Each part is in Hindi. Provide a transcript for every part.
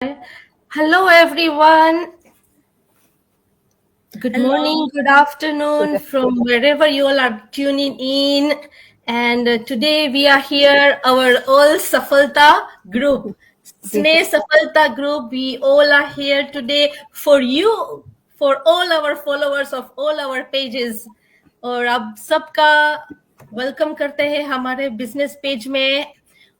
Hello, everyone. Good Hello. morning, good afternoon from wherever you all are tuning in. And today we are here, our all Safalta group, Sneh Safalta group. We all are here today for you, for all our followers of all our pages. और आप सबका वेलकम करते हैं हमारे बिजनेस पेज में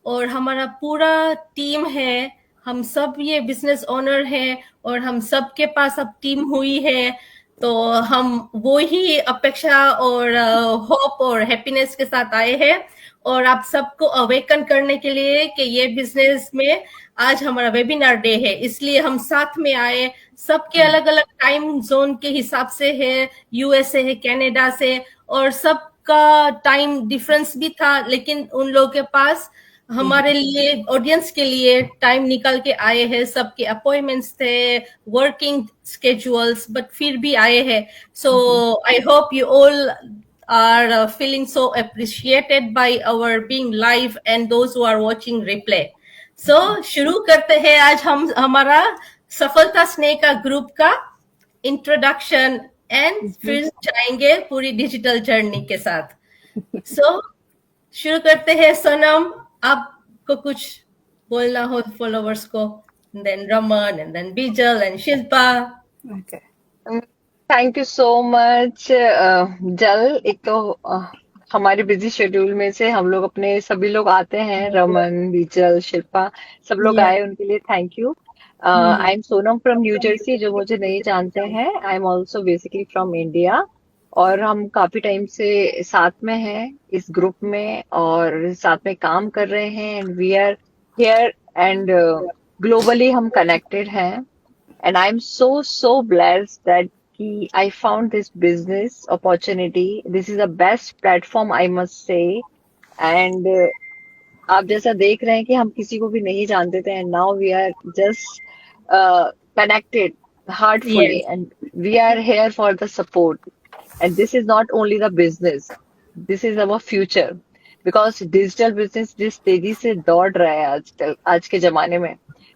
और हमारा पूरा टीम है हम सब ये बिजनेस ओनर हैं और हम सब के पास अब टीम हुई है तो हम वो ही अपेक्षा और होप और हैप्पीनेस के साथ आए हैं और आप सबको अवेकन करने के लिए कि ये बिजनेस में आज हमारा वेबिनार डे है इसलिए हम साथ में आए सबके अलग अलग टाइम जोन के हिसाब से है यूएसए है कनाडा से और सबका टाइम डिफरेंस भी था लेकिन उन लोगों के पास हमारे लिए ऑडियंस के लिए टाइम निकाल के आए हैं सबके अपॉइंटमेंट्स थे वर्किंग स्केड्यूल्स बट फिर भी आए हैं so I hope you all are feeling so appreciated by our being live and those who are watching replay. So शुरू करते हैं आज हम हमारा सफलता स्नेह का ग्रुप का इंट्रोडक्शन एंड फिर जाएंगे पूरी डिजिटल जर्नी के साथ. So शुरू करते हैं सोनम आपको कुछ बोलना हो फॉलोवर्स को and then Raman and then Bijal and Shilpa. Okay. Thank you so much जल. एक तो हमारे बिजी शेड्यूल में से हम लोग अपने सभी लोग आते हैं, रमन, बीजल, शिल्पा, सब लोग Yeah. आए, उनके लिए thank you. I am Sonam from new Jersey. जो मुझे नहीं जानते हैं, I am also basically from India. और हम काफी टाइम से साथ में हैं इस ग्रुप में और साथ में काम कर रहे हैं. And we are here and globally हम कनेक्टेड हैं. And I'm so blessed that I found this business opportunity. This is the best platform, I must say. And आप जैसा देख रहे हैं कि हम किसी को भी नहीं जानते थे, and now we are just connected heartfully, Yes. and we are here for the support. And this is not only the business, this is our future. Because digital business जिस तेजी से दौड़ रहा है आजकल आज के जमाने में,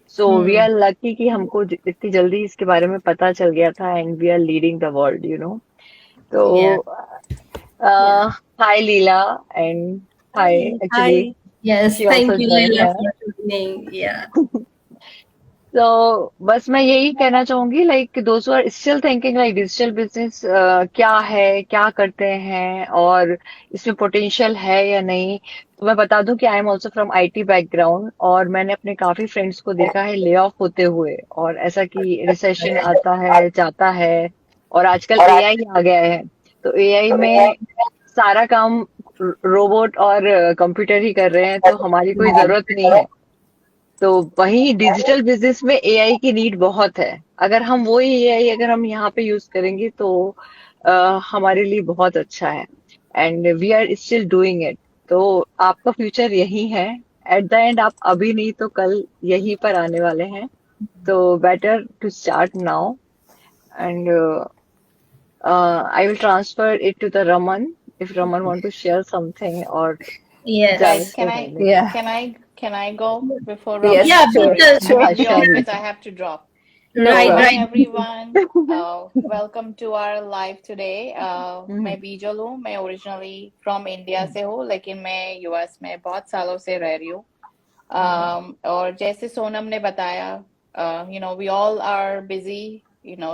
सो वी आर लकी कि हमको इतनी जल्दी इसके बारे में पता चल गया था, and we are leading the world, you know. Yeah. तो Yeah. Hi Leela, and hi, Hi. Actually Hi. Yes. She Thank also you, join. Leila, for joining. Yeah. तो बस मैं यही कहना चाहूंगी, लाइक दोस्त are still thinking like digital business क्या है, क्या करते हैं, और इसमें पोटेंशियल है या नहीं. तो मैं बता दूं कि I am also from IT background, और मैंने अपने काफी फ्रेंड्स को देखा है ले ऑफ होते हुए, और ऐसा कि रिसेशन आता है, जाता है. और आजकल एआई आ गया है, तो एआई में सारा काम रोबोट और कंप्यूटर ही कर रहे हैं, तो हमारी कोई जरूरत नहीं है. तो वही डिजिटल बिजनेस में एआई की नीड बहुत है. अगर हम वही एआई अगर हम यहाँ पे यूज करेंगे तो हमारे लिए बहुत अच्छा है. And we are still doing it. तो आपका फ्यूचर यही है. एट द एंड आप अभी नहीं तो कल यहीं पर आने वाले हैं. तो better to start now. And I will transfer it to the Raman, if Raman want to share something, और Yes. जल Can को I पहले. Yeah. can I can I go before Yes, Raman? Yeah, sure, Sorry, Bijal. sure, I will be off Sure. because I have to drop. no Right, Good problem. morning, right. everyone. Welcome to our live today. मैं हम्म, बीजल हूँ. मैं ओरिजिनली फ्रॉम इंडिया से हूँ, लेकिन मैं यूएस में बहुत सालों से रह रही हूँ. और जैसे सोनम ने बताया, we all are busy.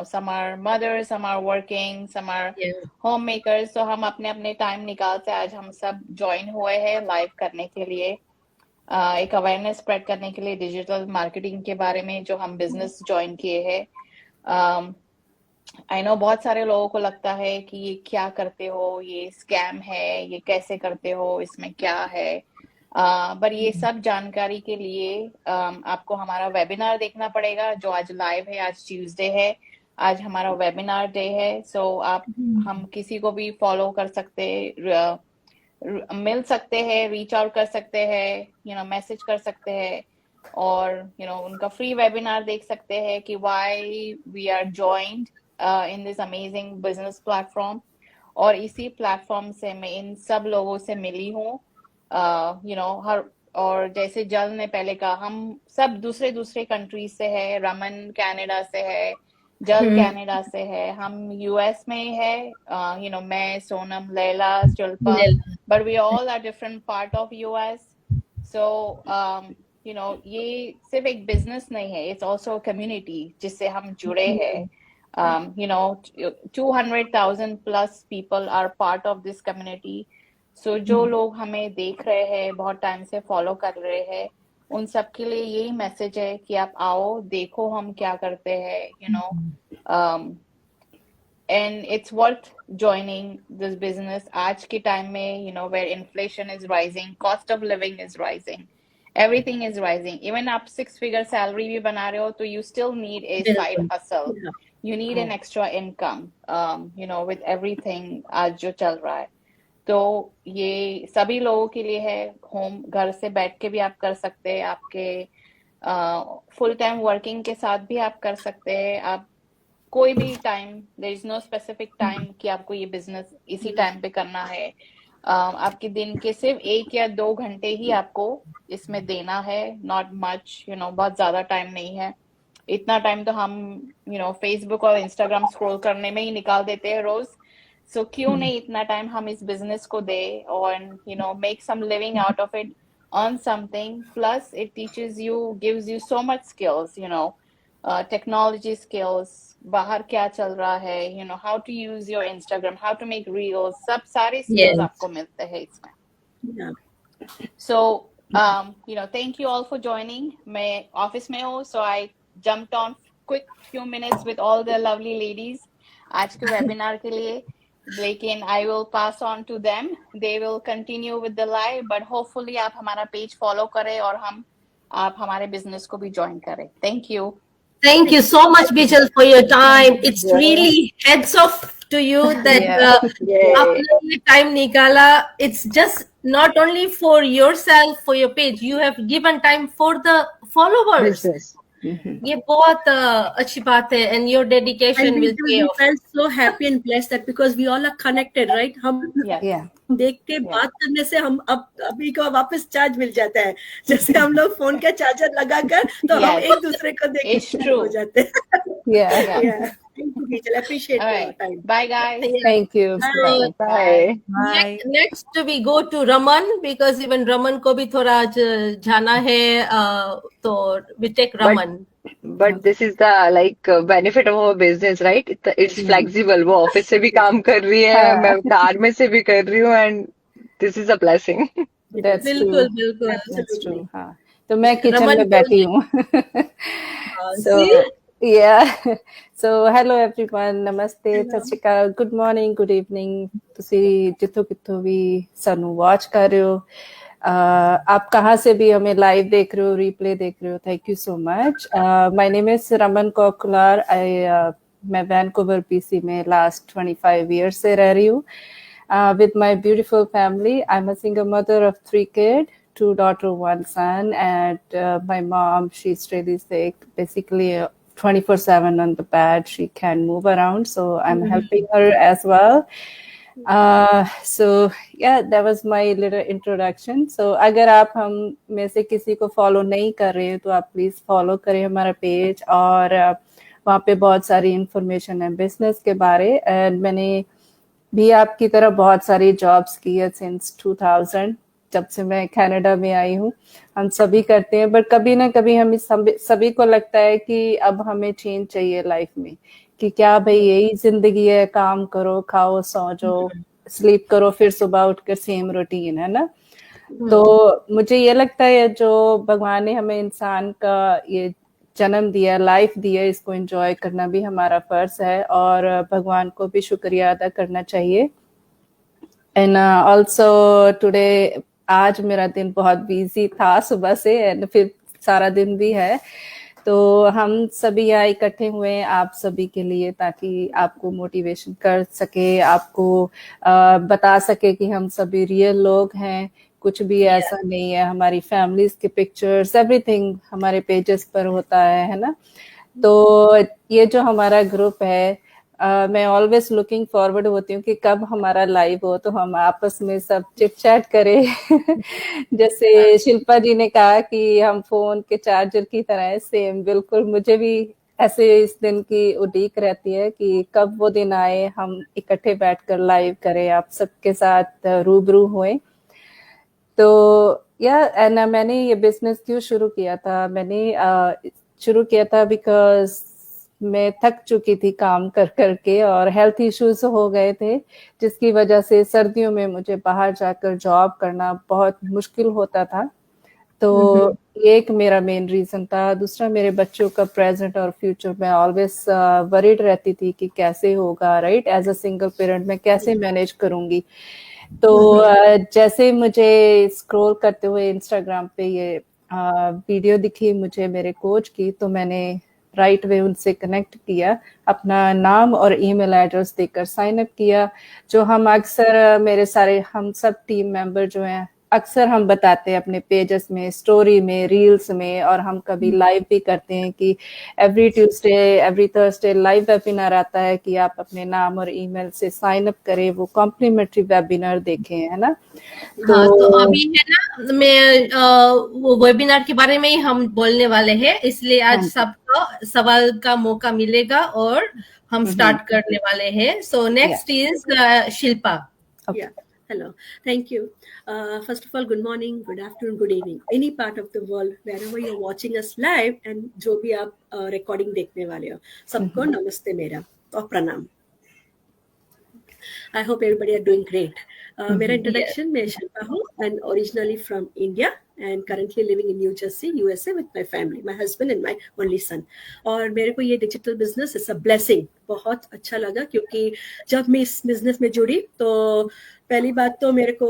Some are mothers, some are working, some are Yeah. homemakers. तो हम अपने अपने टाइम निकाल के आज हम सब ज्वाइन हुए हैं लाइव करने के लिए, एक अवेयरनेस स्प्रेड करने के लिए डिजिटल मार्केटिंग के बारे में, जो हम बिजनेस ज्वाइन किए हैं. आई नो बहुत सारे लोगों को लगता है कि ये क्या करते हो, ये स्कैम है, ये कैसे करते हो, इसमें क्या है. पर ये सब जानकारी के लिए आपको हमारा वेबिनार देखना पड़ेगा, जो आज लाइव है. आज ट्यूसडे है, आज हमारा वेबिनार डे है. सो आप हम किसी को भी फॉलो कर सकते, मिल सकते हैं, रीच आउट कर सकते हैं, मैसेज कर सकते हैं, और उनका फ्री वेबिनार देख सकते हैं कि why we are joined in this amazing business platform. और इसी प्लेटफॉर्म से मैं इन सब लोगों से मिली हूँ. हर और जैसे जल ने पहले कहा, हम सब दूसरे दूसरे कंट्री से है। रमन कनाडा से है, जल कनाडा से है, हम यूएस में है, मैं, Sonam, Laila, Shilpa, but we all are different part of US. So ये सिर्फ एक बिजनेस नहीं है, इट्स ऑल्सो कम्युनिटी जिससे हम जुड़े हैं। 200,000 plus people are part of this community. So जो लोग हमें देख रहे हैं, बहुत टाइम से फॉलो कर रहे हैं, उन सब के लिए यही मैसेज है कि आप आओ, देखो हम क्या करते हैं, and it's worth joining this business आज के टाइम में, where inflation is rising, cost of living is rising, everything is rising. Even आप 6-figure salary भी बना रहे हो तो you still need a side hustle. You need an extra income, with everything आज जो चल रहा है। तो ये सभी लोगों के लिए है। होम, घर से बैठ के भी आप कर सकते हैं, आपके फुल टाइम वर्किंग के साथ भी आप कर सकते हैं। आप कोई भी time, there is no specific time कि आपको ये बिजनेस इसी टाइम पे करना है। आपके दिन के सिर्फ 1 या 2 घंटे ही आपको इसमें देना है, नॉट मच, बहुत ज्यादा टाइम नहीं है। इतना टाइम तो हम फेसबुक और इंस्टाग्राम स्क्रॉल करने में ही निकाल देते हैं रोज। सो क्यों नहीं इतना टाइम हम इस बिजनेस को दे और make some living out of it, earn something, plus it teaches you, gives you so much skills, technology skills, बाहर क्या चल रहा है, how to use your Instagram, how to make reels, सब सारे skills आपको मिलते हैं इसमें। So thank you all for joining. मैं ऑफिस में हूँ, so I jumped on quick few minutes with all the lovely ladies आज के वेबिनार के लिए, लेकिन I will pass on to them. They will continue with the live, but hopefully आप हमारा पेज फॉलो करें और आप हमारे बिजनेस को भी ज्वाइन करें। Thank you. Thank you so much, Bijal, for your time. It's really heads off to you that आपने ये time निकाला. It's just not only for yourself, for your page. You have given time for the followers. ये बहुत अच्छी बात है, and your dedication will pay off. I felt so happy and blessed that because we all are connected, right? हम देख के बात करने से हम अभी को वापस चार्ज मिल जाता है, जैसे हम लोग फोन का चार्जर लगाकर तो हम एक दूसरे को देख के हो जाते हैं। Thank you, Bijal. Appreciate your time. Bye, guys. Thank you. Bye. Next we go to Raman, because even Raman को भी थोड़ा आज जाना है, तो we take Raman. But this is the benefit of our business, right? It's flexible. वो ऑफिस से भी काम कर रही है, मैं कार में से भी कर रही हूँ, and this is a blessing. That's बिल्कुल true. बिल्कुल। That's true. हाँ, तो मैं किचन रमन में बैठी हूँ। So hello everyone, नमस्ते, सत श्री अकाल, good morning, good evening, ਤੁਸੀਂ ਜਿੱਥੋਂ ਕਿੱਥੋਂ ਵੀ ਸਾਨੂੰ watch कर रहे हो, आप कहाँ से भी हमें लाइव देख रहे हो, रिप्ले देख रहे हो, thank you so much. My name is Raman Kokular. मैं वैनकूवर पीसी में लास्ट 25 ईयर्स से रह रही हूँ with my beautiful family. I'm a single mother of 3 kids, 2 daughters, 1 son, and my mom, she's really sick, basically 24/7 on the bed. She can't move around, so I'm helping her as well. So yeah, that was my little introduction. So अगर आप हम में से किसी को फॉलो नहीं कर रहे हैं तो आप प्लीज फॉलो करें हमारा पेज, और वहाँ पे बहुत सारी इंफॉर्मेशन है बिजनेस के बारे। एंड मैंने भी आपकी तरह बहुत सारी जॉब्स की है सिंस 2000, जब से मैं कनाडा में आई हूँ। हम सभी करते हैं, बट कभी ना कभी हमें सभी को लगता है कि अब हमें चेंज चाहिए लाइफ में, कि क्या भाई यही जिंदगी है, काम करो, खाओ, सो जाओ, स्लीप करो, फिर सुबह उठकर सेम रूटीन है ना। तो मुझे ये लगता है जो भगवान ने हमें इंसान का ये जन्म दिया, लाइफ दिया, इसको एंजॉय करना भी हमारा फर्ज है, और भगवान को भी शुक्रिया अदा करना चाहिए। एंड ऑल्सो टुडे, आज मेरा दिन बहुत बिजी था सुबह से, एंड फिर सारा दिन भी है, तो हम सभी यहाँ इकट्ठे हुए हैं आप सभी के लिए, ताकि आपको मोटिवेशन कर सके, आपको बता सके कि हम सभी रियल लोग हैं, कुछ भी ऐसा नहीं है। हमारी फैमिलीज के पिक्चर्स, एवरीथिंग हमारे पेजेस पर होता है ना। तो ये जो हमारा ग्रुप है, मैं ऑलवेज लुकिंग फॉरवर्ड होती हूँ कि कब हमारा लाइव हो तो हम आपस में सब चिट चैट करें। जैसे शिल्पा जी ने कहा कि हम फोन के चार्जर की तरह है, सेम बिल्कुल मुझे भी ऐसे इस दिन की उड़ीक रहती है कि कब वो दिन आए हम इकट्ठे बैठकर लाइव करें, आप सबके साथ रूबरू हुए। तो एंड मैंने ये बिजनेस क्यों शुरू किया था, मैंने शुरू किया था बिकॉज मैं थक चुकी थी काम कर करके और हेल्थ इश्यूज हो गए थे, जिसकी वजह से सर्दियों में मुझे बाहर जाकर जॉब करना बहुत मुश्किल होता था। तो ये एक मेरा मेन रीजन था। दूसरा, मेरे बच्चों का प्रेजेंट और फ्यूचर में ऑलवेज वरीड रहती थी कि कैसे होगा, right, as a single parent मैं कैसे मैनेज करूंगी। तो जैसे मुझे स्क्रॉल करते हुए इंस्टाग्राम पे ये वीडियो दिखी मुझे मेरे कोच की, तो मैंने राइट वे उनसे कनेक्ट किया, अपना नाम और ईमेल एड्रेस देकर साइन अप किया। जो हम अक्सर मेरे सारे हम सब टीम मेंबर जो हैं अक्सर हम बताते हैं अपने पेजेस में, स्टोरी में, रील्स में, और हम कभी लाइव भी करते हैं कि every Tuesday every Thursday live webinar आता है कि आप अपने नाम और ईमेल से साइन अप करें, वो कॉम्प्लीमेंट्री वेबिनार देखें, है ना। तो अभी है ना, मैं वो वेबिनार के बारे में ही हम बोलने वाले हैं, इसलिए आज सबको सवाल का मौका मिलेगा और हम स्टार्ट करने वाले हैं। So next is Shilpa. Hello, thank you. First of all, good morning, good afternoon, good evening. Any part of the world, wherever you're watching us live, and जो भी आप recording देखने वाले हो, सबको नमस्ते मेरा और प्रणाम। I hope everybody are doing great. मेरा introduction, मैं शिल्पा हूँ and originally from India and currently living in New Jersey, USA with my family, my husband and my only son. और मेरे को ये digital business is a blessing, बहुत अच्छा लगा, क्योंकि जब मैं इस business में जुड़ी तो पहली बात तो मेरे को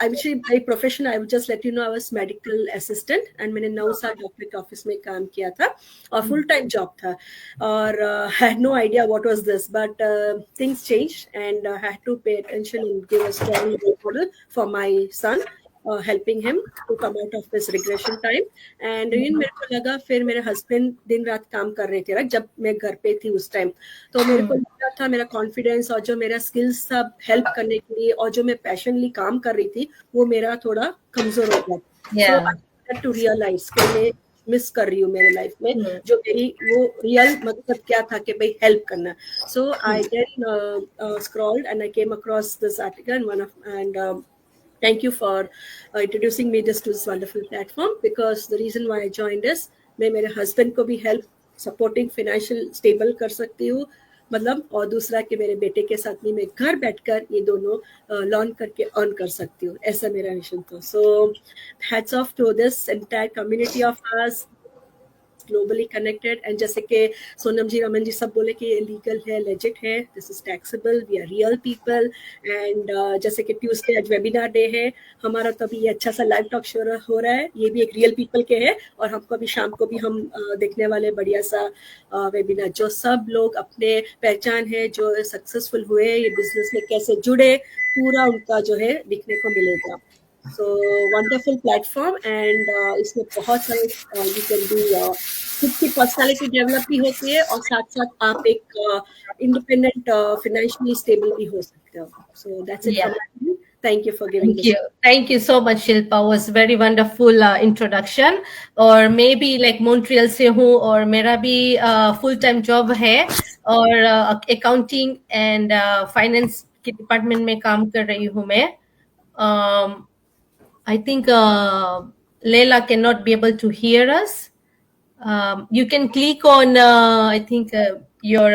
actually my profession, I will just let you know, I was medical assistant and मैंने 9 साल डॉक्टर के ऑफिस में काम किया था और full time job था, और had no idea what was this, but things changed and I had to pay attention and give a strong role model for my son, helping him to come out of this regression time. And मेरे को लगा, फिर मेरे हस्बैंड दिन रात काम कर रहे थे जब मैं घर पे थी उस टाइम, तो मेरे को लगा था मेरा कॉन्फिडेंस और जो मेरा स्किल्स सब हेल्प करने के लिए और जो मैं पैशनली काम कर रही थी वो मेरा थोड़ा कमजोर हो गया। So I had to realize कि मैं मिस कर रही हूँ मेरे लाइफ में जो मेरी वो रियल मतलब क्या था कि भाई हेल्प करना। So I then scrolled and I came across this article and thank you for introducing me to this wonderful platform, because the reason why I joined is मैं मेरे husband को भी help supporting financial stable कर सकती हूँ, मतलब, और दूसरा कि मेरे बेटे के साथ भी मैं घर बैठकर ये दोनों लॉन करके अर्न कर सकती हूँ, ऐसा मेरा मिशन था। So hats off to this entire community of us, globally connected. And जैसे कि सोनम जी, रमन जी सब बोले कि ये लीगल है, लेजिट है, this is taxable, we are real people. And जैसे कि ट्यूसडे आज वेबिनार डे है हमारा, तो अभी ये अच्छा सा लाइव टॉक शो हो रहा है, ये भी एक रियल पीपल के है, और हमको अभी शाम को भी हम देखने वाले बढ़िया सा वेबिनार। जो सब लोग अपने पहचान है, जो सक्सेसफुल हुए ये बिजनेस में कैसे जुड़े, पूरा उनका जो है दिखने को मिलेगा। So wonderful platform and इसमें बहुत सारे you can do खुद की पर्सनालिटी डेवलप भी होती है और साथ साथ आप एक इंडिपेंडेंट फाइनेंशियली स्टेबल भी हो सकते हो। So that's it from me. Thank you for giving Thank you. Thank you so much, Shilpa. Was very wonderful introduction. और मैं भी like Montreal से हूँ और मेरा भी full time job है और accounting and finance के डिपार्टमेंट में काम कर रही हूँ मैं। I think Leila cannot be able to hear us. You can click on, I think, your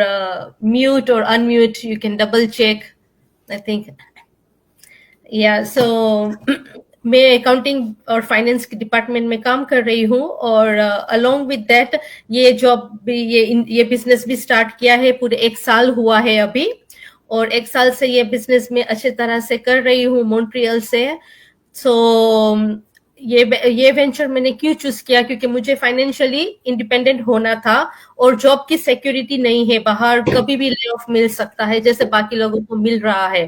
mute or unmute. You can double check, I think. Yeah, so मैं अकाउंटिंग और फाइनेंस के डिपार्टमेंट में काम कर रही हूँ और अलोंग विद दैट ये जॉब भी, ये बिजनेस भी स्टार्ट किया है। पूरे 1 साल हुआ है अभी, और 1 साल से ये बिजनेस में अच्छी तरह से कर रही हूँ मॉन्ट्रियल से। सो ये वेंचर मैंने क्यों चूज किया, क्योंकि मुझे फाइनेंशियली इंडिपेंडेंट होना था और जॉब की सिक्योरिटी नहीं है, बाहर कभी भी ले ऑफ मिल सकता है जैसे बाकी लोगों को मिल रहा है,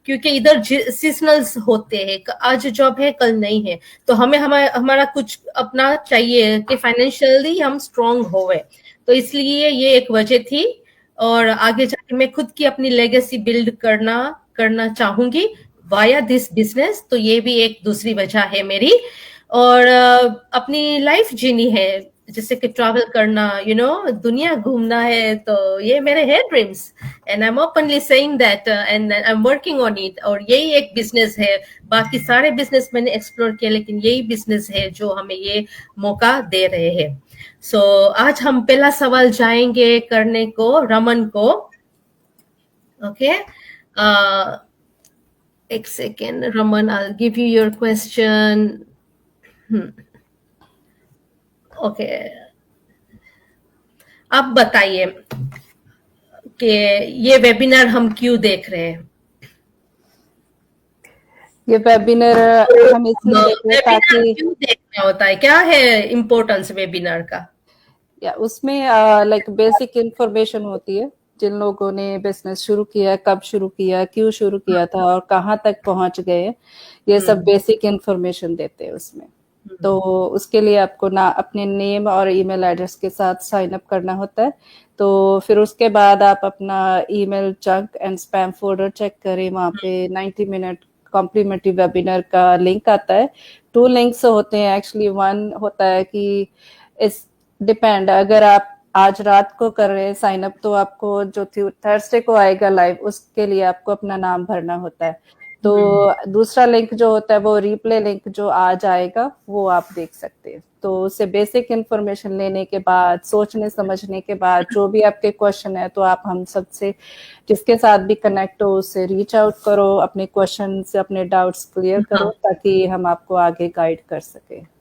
क्योंकि इधर सीजनल्स होते हैं, आज जॉब है कल नहीं है। तो हमें हमारा कुछ अपना चाहिए कि फाइनेंशियली हम स्ट्रांग होवे, तो इसलिए ये एक वजह थी और आगे जाके मैं खुद की अपनी लेगेसी बिल्ड करना चाहूंगी वाया दिस बिजनेस। तो ये भी एक दूसरी वजह है मेरी। और अपनी लाइफ जीनी है, जैसे कि ट्रैवल करना, दुनिया घूमना है। तो ये मेरे है dreams, and I am openly saying that, and I am working on it. और यही एक बिजनेस है, बाकी सारे बिजनेस मैंने एक्सप्लोर किया, लेकिन यही बिजनेस है जो हमें ये मौका दे रहे हैं। सो आज हम पहला सवाल जाएंगे करने को रमन को। ओके, एक second Raman, I give you your question. Okay, आप बताइए कि ये वेबिनार हम क्यों देख रहे हैं? ये वेबिनार हम इसलिए देख रहे हैं ताकि क्यों देखना होता है, क्या है इम्पोर्टेंस वेबिनार का? या उसमें लाइक बेसिक इंफॉर्मेशन होती है, जिन लोगों ने बिजनेस शुरू किया, कब शुरू किया, क्यों शुरू किया था और कहाँ तक पहुंच गए, ये सब बेसिक इंफॉर्मेशन देते हैं उसमें। तो उसके लिए आपको ना अपने नेम और ईमेल एड्रेस के साथ साइन अप करना होता है। तो फिर उसके बाद आप अपना email junk and spam folder check करें, वहाँ पे 90 मिनट कॉम्प्लीमेंट्री वेबिनार का लिंक आता है। 2 लिंक्स होते हैं एक्चुअली। 1 होता है कि इस डिपेंड, अगर आप आज रात को कर रहे हैं साइन अप, तो आपको जो थर्सडे को आएगा लाइव, उसके लिए आपको अपना नाम भरना होता है। तो दूसरा लिंक जो होता है वो रिप्ले लिंक जो आज आएगा, वो आप देख सकते हैं। तो उससे बेसिक इंफॉर्मेशन लेने के बाद, सोचने समझने के बाद, जो भी आपके क्वेश्चन है, तो आप हम सबसे जिसके साथ भी कनेक्ट हो उससे रीच आउट करो, अपने क्वेश्चन से अपने डाउट्स क्लियर करो, ताकि हम आपको आगे गाइड कर सके।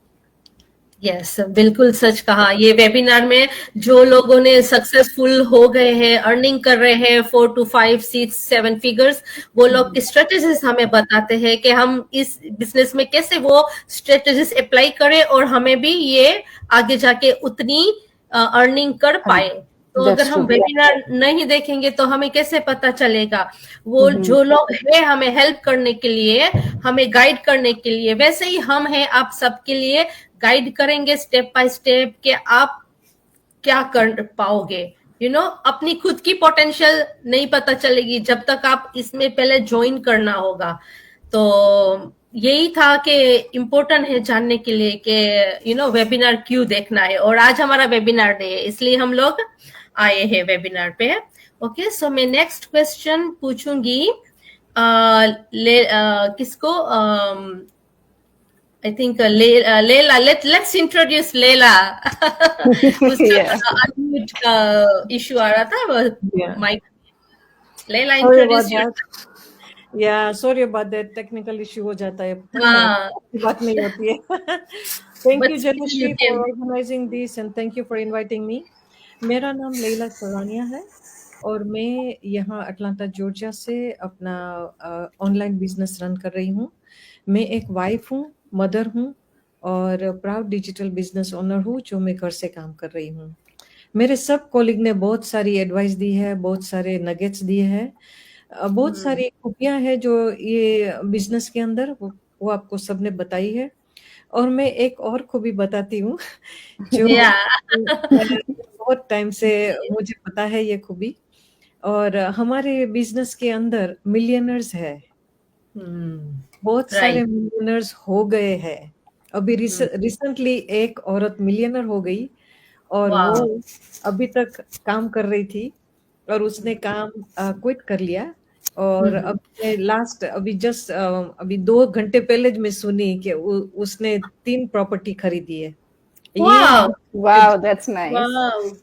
यस, बिल्कुल सच कहा। ये वेबिनार में जो लोगों ने सक्सेसफुल हो गए हैं, अर्निंग कर रहे हैं 4 to 5, 6, 7 फिगर्स, वो लोग की स्ट्रेटेजीज हमें बताते हैं कि हम इस बिजनेस में कैसे वो स्ट्रेटेजीज अप्लाई करें और हमें भी ये आगे जाके उतनी अर्निंग कर पाए। तो अगर हम वेबिनार नहीं देखेंगे तो हमें कैसे पता चलेगा? वो जो लोग हैं हमें हेल्प करने के लिए, हमें गाइड करने के लिए, वैसे ही हम हैं आप सबके लिए गाइड करेंगे स्टेप बाय स्टेप कि आप क्या कर पाओगे। अपनी खुद की पोटेंशियल नहीं पता चलेगी जब तक आप इसमें पहले ज्वाइन करना होगा। तो यही था कि इम्पोर्टेंट है जानने के लिए कि वेबिनार क्यों देखना है। और आज हमारा वेबिनार डे है, इसलिए हम लोग आए हैं वेबिनार पे। ओके, सो मैं नेक्स्ट क्वेश्चन पूछूंगी किसको? I think Leila. Let's introduce Leila. उसका unmute issue आ रहा था mic. Leila, introduce yourself. Yeah, sorry about that. Technical issue हो जाता है, बात नहीं होती है। Thank you Janashri for organizing this and thank you for inviting me. मेरा नाम लेला सरानिया है और मैं यहाँ अटलांटा जॉर्जिया से अपना ऑनलाइन बिजनेस रन कर रही हूँ। मैं एक वाइफ हूँ, मदर हूँ और प्राउड डिजिटल बिजनेस ओनर हूँ, जो मैं घर से काम कर रही हूँ। मेरे सब कॉलीग ने बहुत सारी एडवाइस दी है, बहुत सारे नगेट्स दिए हैं, बहुत सारी खूबियां हैं जो ये बिजनेस के अंदर, वो आपको सबने बताई है। और मैं एक और खूबी बताती हूँ जो बहुत टाइम से मुझे पता है ये खूबी, और हमारे बिजनेस के अंदर मिलियनर्स है, बहुत सारे मिलियनर्स हो गए हैं। अभी रिसेंटली एक औरत मिलियनर हो गई और वो अभी तक काम कर रही थी और उसने काम क्विट कर लिया। और अभी 2 घंटे पहले मैं सुनी कि उसने 3 प्रॉपर्टी खरीदी है। Wow, that's nice.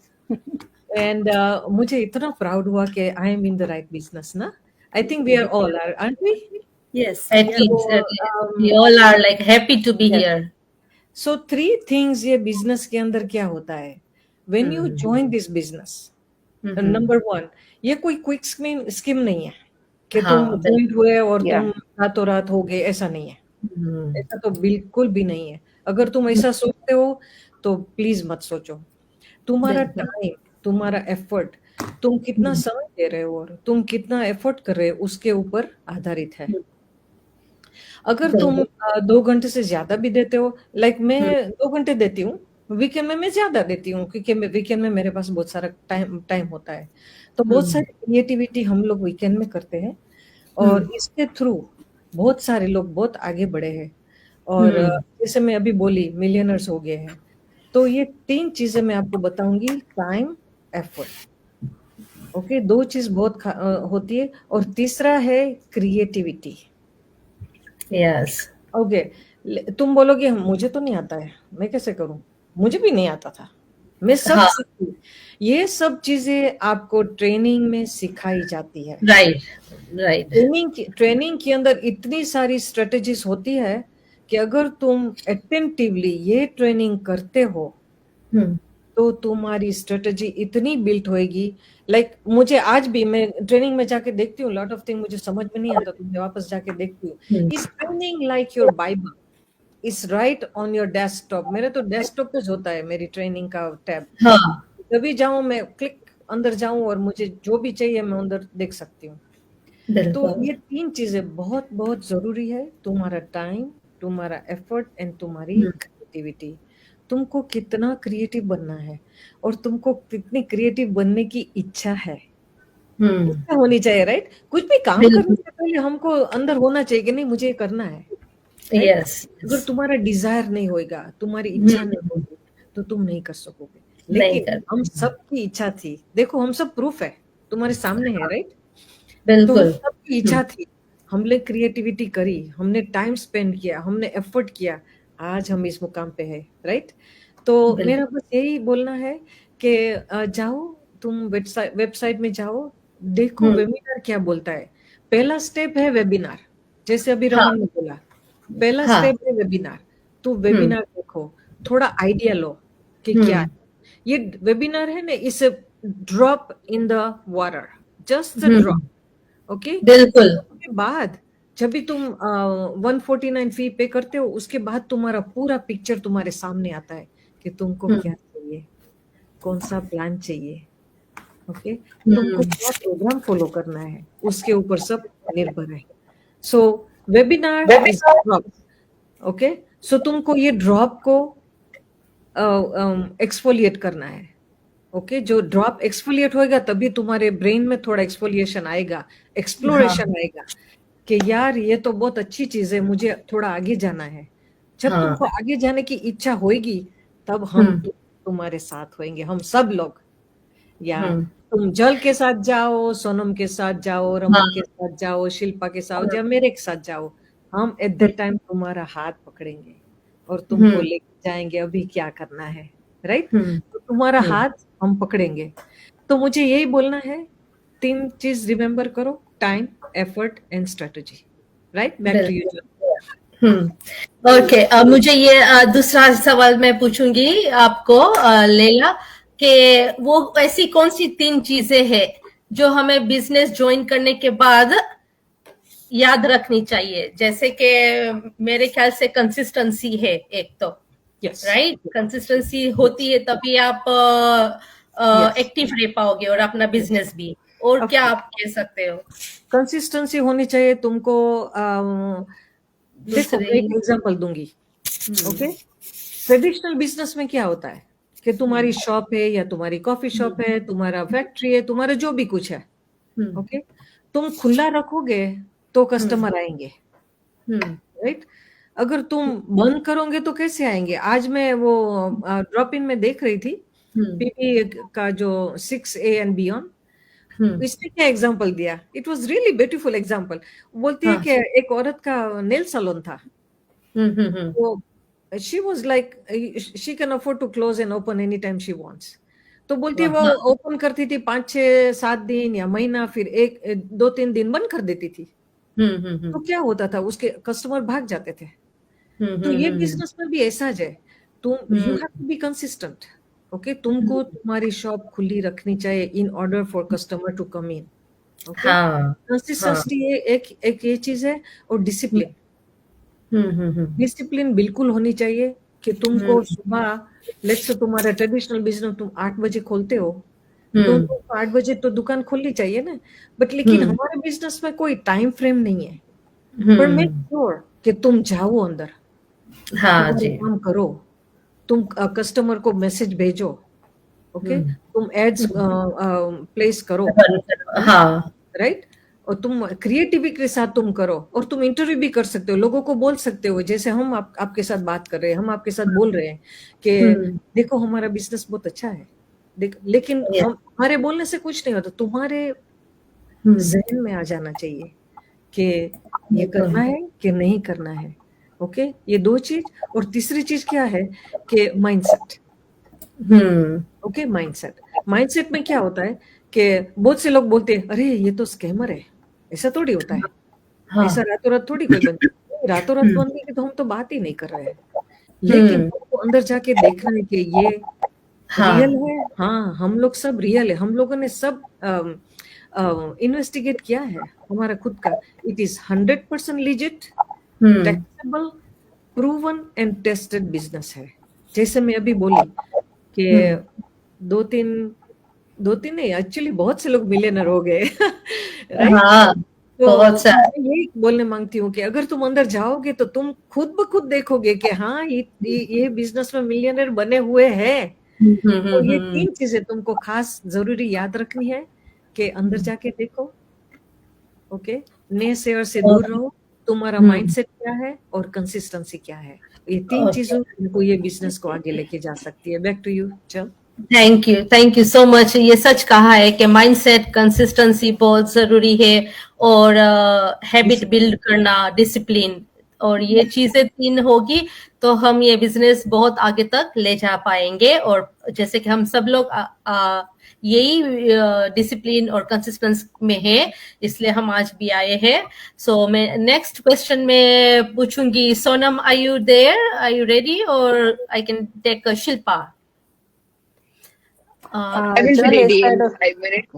एंड मुझे इतना प्राउड हुआ कि I am in the right business ना। I think we are all aren't we? Yes, we all are like happy to be here. So 3 things ये बिजनेस के अंदर क्या होता है when you join this business. Number 1, ये कोई क्विक स्कीम नहीं है कि तुम ज्वाइन हुए और तुम रातों रात हो गए, ऐसा नहीं है। ऐसा तो बिल्कुल भी नहीं है। अगर तुम ऐसा सोचते हो तो प्लीज मत सोचो। तुम्हारा टाइम, तुम्हारा एफर्ट, तुम कितना समय दे रहे हो और तुम कितना एफर्ट कर रहे हो, उसके ऊपर आधारित है। अगर तुम 2 घंटे से ज्यादा भी देते हो, लाइक मैं 2 घंटे देती हूँ, वीकेंड में मैं ज्यादा देती हूँ क्योंकि वीकेंड में मेरे पास बहुत सारा टाइम होता है, तो बहुत सारी क्रिएटिविटी हम लोग वीकेंड में करते हैं और इसके थ्रू बहुत सारे लोग बहुत आगे बढ़े हैं और जैसे मैं अभी बोली मिलियनर्स हो गए हैं। तो ये 3 चीजें मैं आपको बताऊंगी, टाइम, एफर्ट। ओके, 2 चीज बहुत होती है और तीसरा है क्रिएटिविटी। यस ओके, तुम बोलोगे मुझे तो नहीं आता है, मैं कैसे करूं? मुझे भी नहीं आता था, मैं सब सीखी। ये सब चीजें आपको ट्रेनिंग में सिखाई जाती है। राइट ट्रेनिंग के अंदर इतनी सारी स्ट्रेटेजीज होती है कि अगर तुम अटेंटिवली ये ट्रेनिंग करते हो तो तुम्हारी स्ट्रेटेजी इतनी बिल्ट होएगी। लाइक मुझे आज भी, मैं ट्रेनिंग में जाके देखती हूँ, लॉट ऑफ थिंग मुझे समझ में नहीं आता तो मैं वापस जाके देखती हूँ। इस training like your Bible is right on your desktop. मेरे तो डेस्कटॉप पे होता है मेरी ट्रेनिंग का टैब। जब भी जाऊं मैं क्लिक अंदर जाऊं और मुझे जो भी चाहिए मैं अंदर देख सकती हूँ। तो ये 3 चीजें बहुत बहुत जरूरी है, तुम्हारा टाइम, तुम्हारा एफर्ट एंड तुम्हारी क्रिएटिविटी। तुमको कितना क्रिएटिव बनना है और तुमको कितनी क्रिएटिव बनने की इच्छा है, इच्छा होनी चाहिए, राइट? कुछ भी काम करने से पहले हमको अंदर होना चाहिए कि नहीं मुझे ये करना है। यस अगर तुम्हारा डिजायर नहीं होएगा, तुम्हारी इच्छा नहीं होगी तो तुम नहीं कर सकोगे। लेकिन हम सबकी इच्छा थी, देखो हम सब प्रूफ है तुम्हारे सामने है, राइट? बिल्कुल, तो सबकी इच्छा थी, हमने क्रिएटिविटी करी, हमने टाइम स्पेंड किया, हमने एफर्ट किया, आज हम इस मुकाम पे है, राइट? तो मेरा बस यही बोलना है कि जाओ तुम वेबसाइट में जाओ, देखो वेबिनार क्या बोलता है। पहला स्टेप है वेबिनार, जैसे अभी रमन ने बोला, पहला स्टेप है वेबिनार। तो वेबिनार देखो, थोड़ा आइडिया लो कि क्या है ये वेबिनार है ना, इस drop in the water, just drop. Okay, बिल्कुल। उसके बाद जब भी तुम 149 फी पे करते हो, उसके बाद तुम्हारा पूरा पिक्चर तुम्हारे सामने आता है कि तुमको क्या चाहिए, कौन सा प्लान चाहिए। ओके, तुमको क्या प्रोग्राम फॉलो करना है, उसके ऊपर सब निर्भर है। सो वेबिनार इज ड्रॉप। ओके, सो तुमको ये ड्रॉप को एक्सफोलिएट करना है। ओके, जो ड्रॉप एक्सफोलिएट होएगा तभी तुम्हारे ब्रेन में थोड़ा एक्सफोलिएशन आएगा, एक्सप्लोरेशन आएगा कि यार ये तो बहुत अच्छी चीज है, मुझे थोड़ा आगे जाना है। जब तुमको आगे जाने की इच्छा होएगी तब हम तुम्हारे साथ होएंगे, हम सब लोग। या तुम जल के साथ जाओ, सोनम के साथ जाओ, रमन के साथ जाओ, शिल्पा के साथ या मेरे के साथ जाओ, हम एट द टाइम तुम्हारा हाथ पकड़ेंगे और तुमको लेके जाएंगे अभी क्या करना है, राइट? तो तुम्हारा हाथ हम पकड़ेंगे। तो मुझे यही बोलना है, 3 चीज रिमेम्बर करो, time, effort and strategy, right? Back to you. Okay, अब मुझे ये दूसरा सवाल मैं पूछूंगी आपको लेला, कि वो ऐसी कौन सी 3 चीजें हैं जो हमें बिजनेस ज्वाइन करने के बाद याद रखनी चाहिए? जैसे कि मेरे ख्याल से कंसिस्टेंसी है एक तो, राइट? कंसिस्टेंसी होती है तभी आप एक्टिव रह पाओगे और अपना बिजनेस भी। और क्या आप कह सकते हो? कंसिस्टेंसी होनी चाहिए तुमको। देखो मैं एक एग्जांपल दूंगी। ओके, ट्रेडिशनल बिजनेस में क्या होता है कि तुम्हारी शॉप है या तुम्हारी कॉफी शॉप है, तुम्हारा फैक्ट्री है, तुम्हारा जो भी कुछ है, ओके, तुम खुला रखोगे तो कस्टमर आएंगे, राइट? अगर तुम बंद करोगे तो कैसे आएंगे? आज मैं वो ड्रॉप इन में देख रही थी, पीपी का जो 6A and Beyond, इसने क्या एग्जांपल दिया, it was really beautiful example. बोलती है कि एक औरत का नेल सैलून था, तो she was like she can afford to close and open any time she wants. तो बोलती है वो ओपन करती थी 5-6-7 दिन या महीना, फिर 1-2-3 दिन बंद कर देती थी। तो क्या होता था, उसके कस्टमर भाग जाते थे। तो ये बिजनेस में भी ऐसा है, तुम you have to be consistent. Okay, तुमको तुम्हारी शॉप खुली रखनी चाहिए in order for customer to come in. Okay, consistency एक ये चीज है, और डिसिप्लिन। डिसिप्लिन बिल्कुल होनी चाहिए कि तुमको सुबह, लेट्स से तुम्हारा ट्रेडिशनल बिजनेस तुम 8 बजे खोलते हो, तो 8 बजे तो दुकान खोलनी चाहिए ना, बट लेकिन हमारे बिजनेस में कोई टाइम फ्रेम नहीं है। पर मेक श्योर कि तुम जाओ अंदर, काम करो, तुम कस्टमर को मैसेज भेजो, ओके, तुम एड्स प्लेस करो, हाँ, राइट, और तुम क्रिएटिविटी के साथ तुम करो, और तुम इंटरव्यू भी कर सकते हो, लोगों को बोल सकते हो, जैसे हम आपके साथ बात कर रहे हैं, हम आपके साथ बोल रहे हैं कि देखो हमारा बिजनेस बहुत अच्छा है, लेकिन हमारे बोलने से कुछ नहीं होता, तुम्हारे जहन में आ जाना चाहिए कि ये करना है कि नहीं करना है, ओके, ये 2 चीज। और तीसरी चीज क्या है कि माइंडसेट, ओके, माइंडसेट में क्या होता है कि बहुत से लोग बोलते हैं अरे ये तो स्कैमर है, ऐसा थोड़ी होता है, ऐसा रातों रात थोड़ी कोई बंद, रातों रात बंद की तो हम तो बात ही नहीं कर रहे हैं, लेकिन तो अंदर जाके देखना है कि ये रियल है, हाँ, हम लोग सब रियल है, हम लोगों ने सब इन्वेस्टिगेट किया है हमारा खुद का, it is 100% legit, taxable, proven and tested business है। जैसे मैं अभी बोली कि 2-3 नहीं, एक्चुअली बहुत से लोग मिलियनर हो गए राइट, तो यही बोलने मांगती हूँ कि अगर तुम अंदर जाओगे तो तुम खुद ब खुद देखोगे कि हाँ ये बिजनेस में मिलियनर बने हुए हैं। तो ये 3 चीजें तुमको खास जरूरी याद रखनी है कि अंदर जाके देखो, ओके, नेसेयर से दूर रहो, तुम्हारा माइंडसेट क्या है और कंसिस्टेंसी क्या है, ये 3 चीजों को ये बिजनेस को आगे लेके जा सकती है। बैक टू यू चल। Thank you so much. ये सच कहा है कि माइंडसेट, कंसिस्टेंसी बहुत जरूरी है, और हैबिट बिल्ड करना, डिसिप्लिन, और ये चीजें 3 होगी तो हम ये बिजनेस बहुत आगे तक ले जा पाएंगे। और जैसे कि हम सब लोग यही डिसिप्लिन और कंसिस्टेंस में है, इसलिए हम आज भी आए हैं। सो मैं नेक्स्ट क्वेश्चन में पूछूंगी, Sonam, are you there, are you ready, और I can take Shilpa? I will be ready in 5 minutes.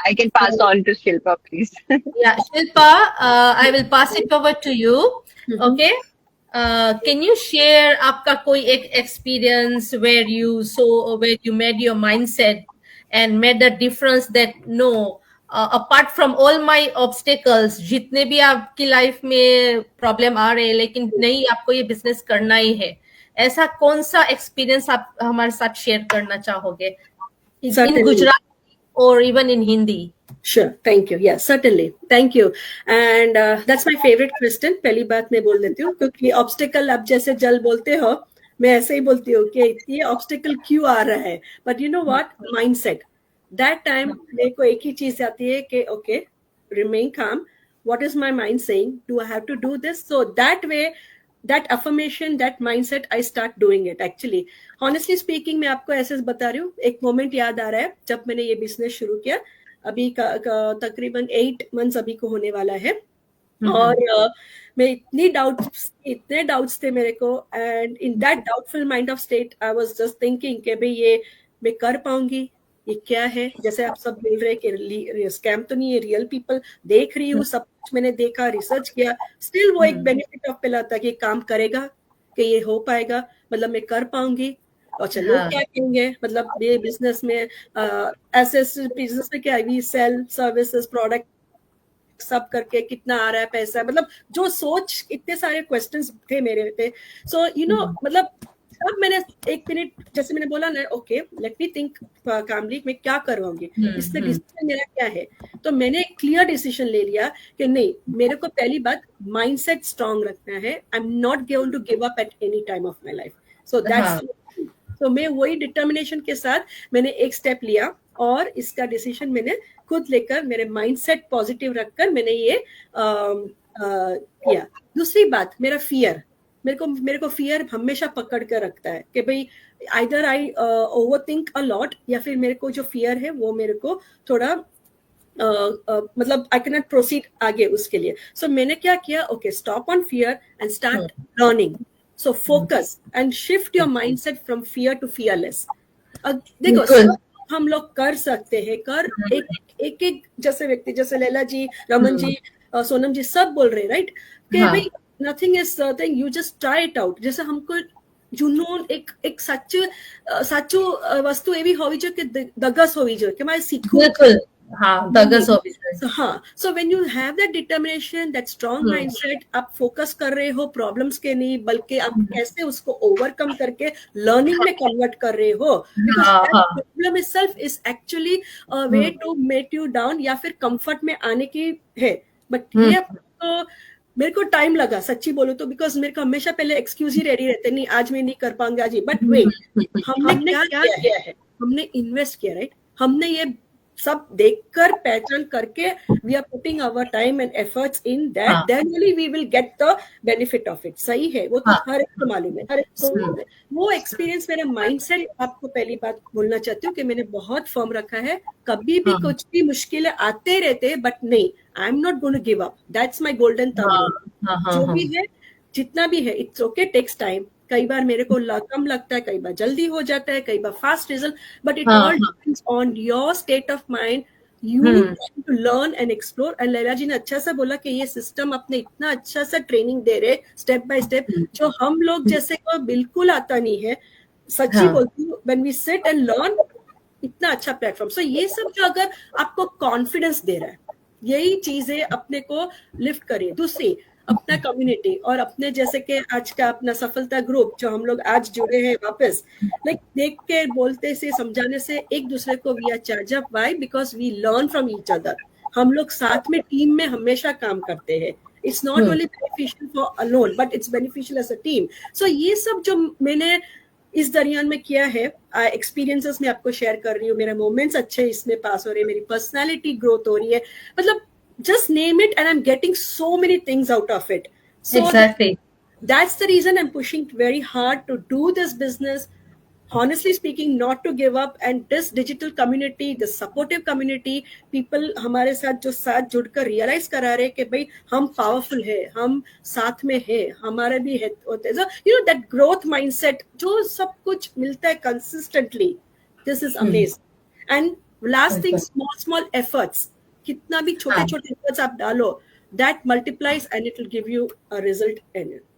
I can pass on to Shilpa, please. Yeah, Shilpa, I will pass it over to you. Okay. Can you share आपका कोई एक experience where you made your mindset and made a difference that no, apart from all my obstacles, जितने भी आपकी लाइफ में प्रॉब्लम आ रहे हैं, लेकिन नहीं, आपको ये बिजनेस करना ही है, ऐसा कौन सा एक्सपीरियंस आप हमारे साथ शेयर करना चाहोगे? In Gujarati or even in Hindi? Sure, thank you. Yeah, certainly. Thank you. And that's my favorite question. पहली बात मैं बोल देती हूँ, क्योंकि obstacle आप जैसे जल बोलते हो, मैं ऐसे ही बोलती हूँ कि ये obstacle क्यों आ रहा है. But you know what? Mindset. That time मेरे को एक ही चीज आती है कि okay, remain calm. What is my mind saying? Do I have to do this? So that way, that affirmation, that mindset, I start doing it. Actually, honestly speaking, मैं आपको ऐसे बता रही हूँ, एक मोमेंट याद आ रहा है जब मैंने ये बिजनेस शुरू किया, अभी तकरीबन 8 months अभी को होने वाला है, और मैं इतने डाउट्स थे मेरे को, and in that doubtful mind of state I was just thinking कि भाई ये मैं कर पाऊंगी, ये क्या है, जैसे आप सब बोल रहे हैं कि स्कैम तो नहीं है, रियल पीपल देख रही हूँ, सब कुछ मैंने देखा, रिसर्च किया, स्टिल वो एक बेनिफिट ऑफ पिला था कि ये काम करेगा, कि ये हो पाएगा, मतलब मैं कर पाऊंगी। और चलो क्या कहेंगे, मतलब ये बिजनेस में ऐसे बिजनेस में क्या, वी सेल सर्विसेज, प्रोडक्ट, सब करके कितना आ रहा है पैसा, मतलब जो सोच, इतने सारे क्वेश्चंस थे मेरे पे। सो यू नो, मतलब अब मैंने 1 मिनट, जैसे मैंने बोला ना, ओके लेट मी थिंक कामली, मैं क्या करवाऊंगी, इससे डिसीजन मेरा क्या है। तो मैंने एक क्लियर डिसीजन ले लिया कि नहीं, मेरे को पहली बात माइंडसेट स्ट्रांग रखना है, I am not going to give up at any time of my life. So that's, तो मैं वही डिटर्मिनेशन के साथ मैंने एक स्टेप लिया, और इसका डिसीजन मैंने खुद लेकर, मेरे माइंडसेट पॉजिटिव रखकर मैंने ये किया। दूसरी बात, मेरा फियर, मेरे को फियर हमेशा पकड़ कर रखता है कि भाई either I overthink a lot, या फिर मेरे को जो फियर है वो मेरे को थोड़ा मतलब आई कैन नॉट प्रोसीड आगे उसके लिए। सो मैंने क्या किया, okay stop on fear and start learning. So focus and shift your mindset from fear to fearless. देखो हम लोग कर सकते हैं, एक जैसे व्यक्ति, जैसे लैला जी, रमन जी, सोनम जी सब बोल रहे हैं, राइट, कि भाई nothing is certain, you just try it out. जैसे हमको जुनून, एक સાચું વસ્તુ એવી હોવી જોઈએ કે દગસ હોવી જોઈએ કે મારે શીખવું, हाँ, the August officer. So, हाँ, so when you have that determination, that strong mindset, आप फोकस कर रहे हो प्रॉब्लम्स के नहीं, बल्कि आप कैसे उसको ओवरकम करके लर्निंग में कन्वर्ट कर रहे हो, because that problem itself is actually a way to make you down या फिर कंफर्ट में आने की है. बट ये तो मेरे को टाइम लगा, सच्ची बोलूं तो, बिकॉज मेरे को हमेशा पहले एक्सक्यूज ही रेडी रहते, नहीं आज मैं नहीं कर पाऊंगा आज ही. बट वेट, हमने क्या किया है, हमने इन्वेस्ट किया, राइट. हमने ये सब देखकर पहचान करके we are putting our time and efforts in that, then only we will get the benefit of it. सही है, वो तो हर एक को मालूम है. तो वो एक्सपीरियंस, मेरा माइंडसेट, आपको पहली बात बोलना चाहती हूँ कि मैंने बहुत फर्म रखा है. कभी भी कुछ भी मुश्किलें आते रहते, बट नहीं, I am not going to give up. That's my golden thumb. जो भी है, जितना भी है, इट्स ओके, टेक्स टाइम. कई बार मेरे को कम लगता है, कई बार जल्दी हो जाता है, कई बार fast result, but it all depends on your state of mind. You to learn and explore. And Laila ji ने अच्छा सा बोला कि ये सिस्टम अपने इतना अच्छा सा ट्रेनिंग दे रहे स्टेप बाय स्टेप, जो हम लोग जैसे को बिल्कुल आता नहीं है. सच्ची बोलती हूँ, when we sit and learn, इतना अच्छा प्लेटफॉर्म. सो ये सब जो अगर आपको कॉन्फिडेंस दे रहा है, यही चीजें अपने को लिफ्ट करिए. दूसरी, अपना कम्युनिटी और अपने जैसे कि आज का अपना सफलता ग्रुप जो हम लोग आज जुड़े हैं वापस, लाइक देख के, बोलते से, समझाने से एक दूसरे को we are charge up. Why? Because we learn from each other. हम लोग साथ में, टीम में हमेशा काम करते हैं. It's not only beneficial for alone, but it's beneficial as a team. So ये सब जो मैंने इस दरमियान में किया है, एक्सपीरियंसेस में आपको शेयर कर रही हूँ. मेरे मोमेंट्स अच्छे इसमें पास हो रहे हैं, मेरी पर्सनैलिटी ग्रोथ हो रही है. मतलब just name it and I'm getting so many things out of it. So exactly, that's the reason I'm pushing very hard to do this business. Honestly speaking, not to give up. And this digital community, the supportive community, people हमारे साथ जो साथ जुड़कर realize करा रहे कि भाई हम powerful है, हम साथ में है, हमारे भी है होते हैं. So you know that growth mindset, जो सब कुछ मिलता है consistently, this is amazing. And last thing, small efforts. कितना भी छोटे छोटे एफर्ट्स आप डालो, that multiplies and it will give you a result.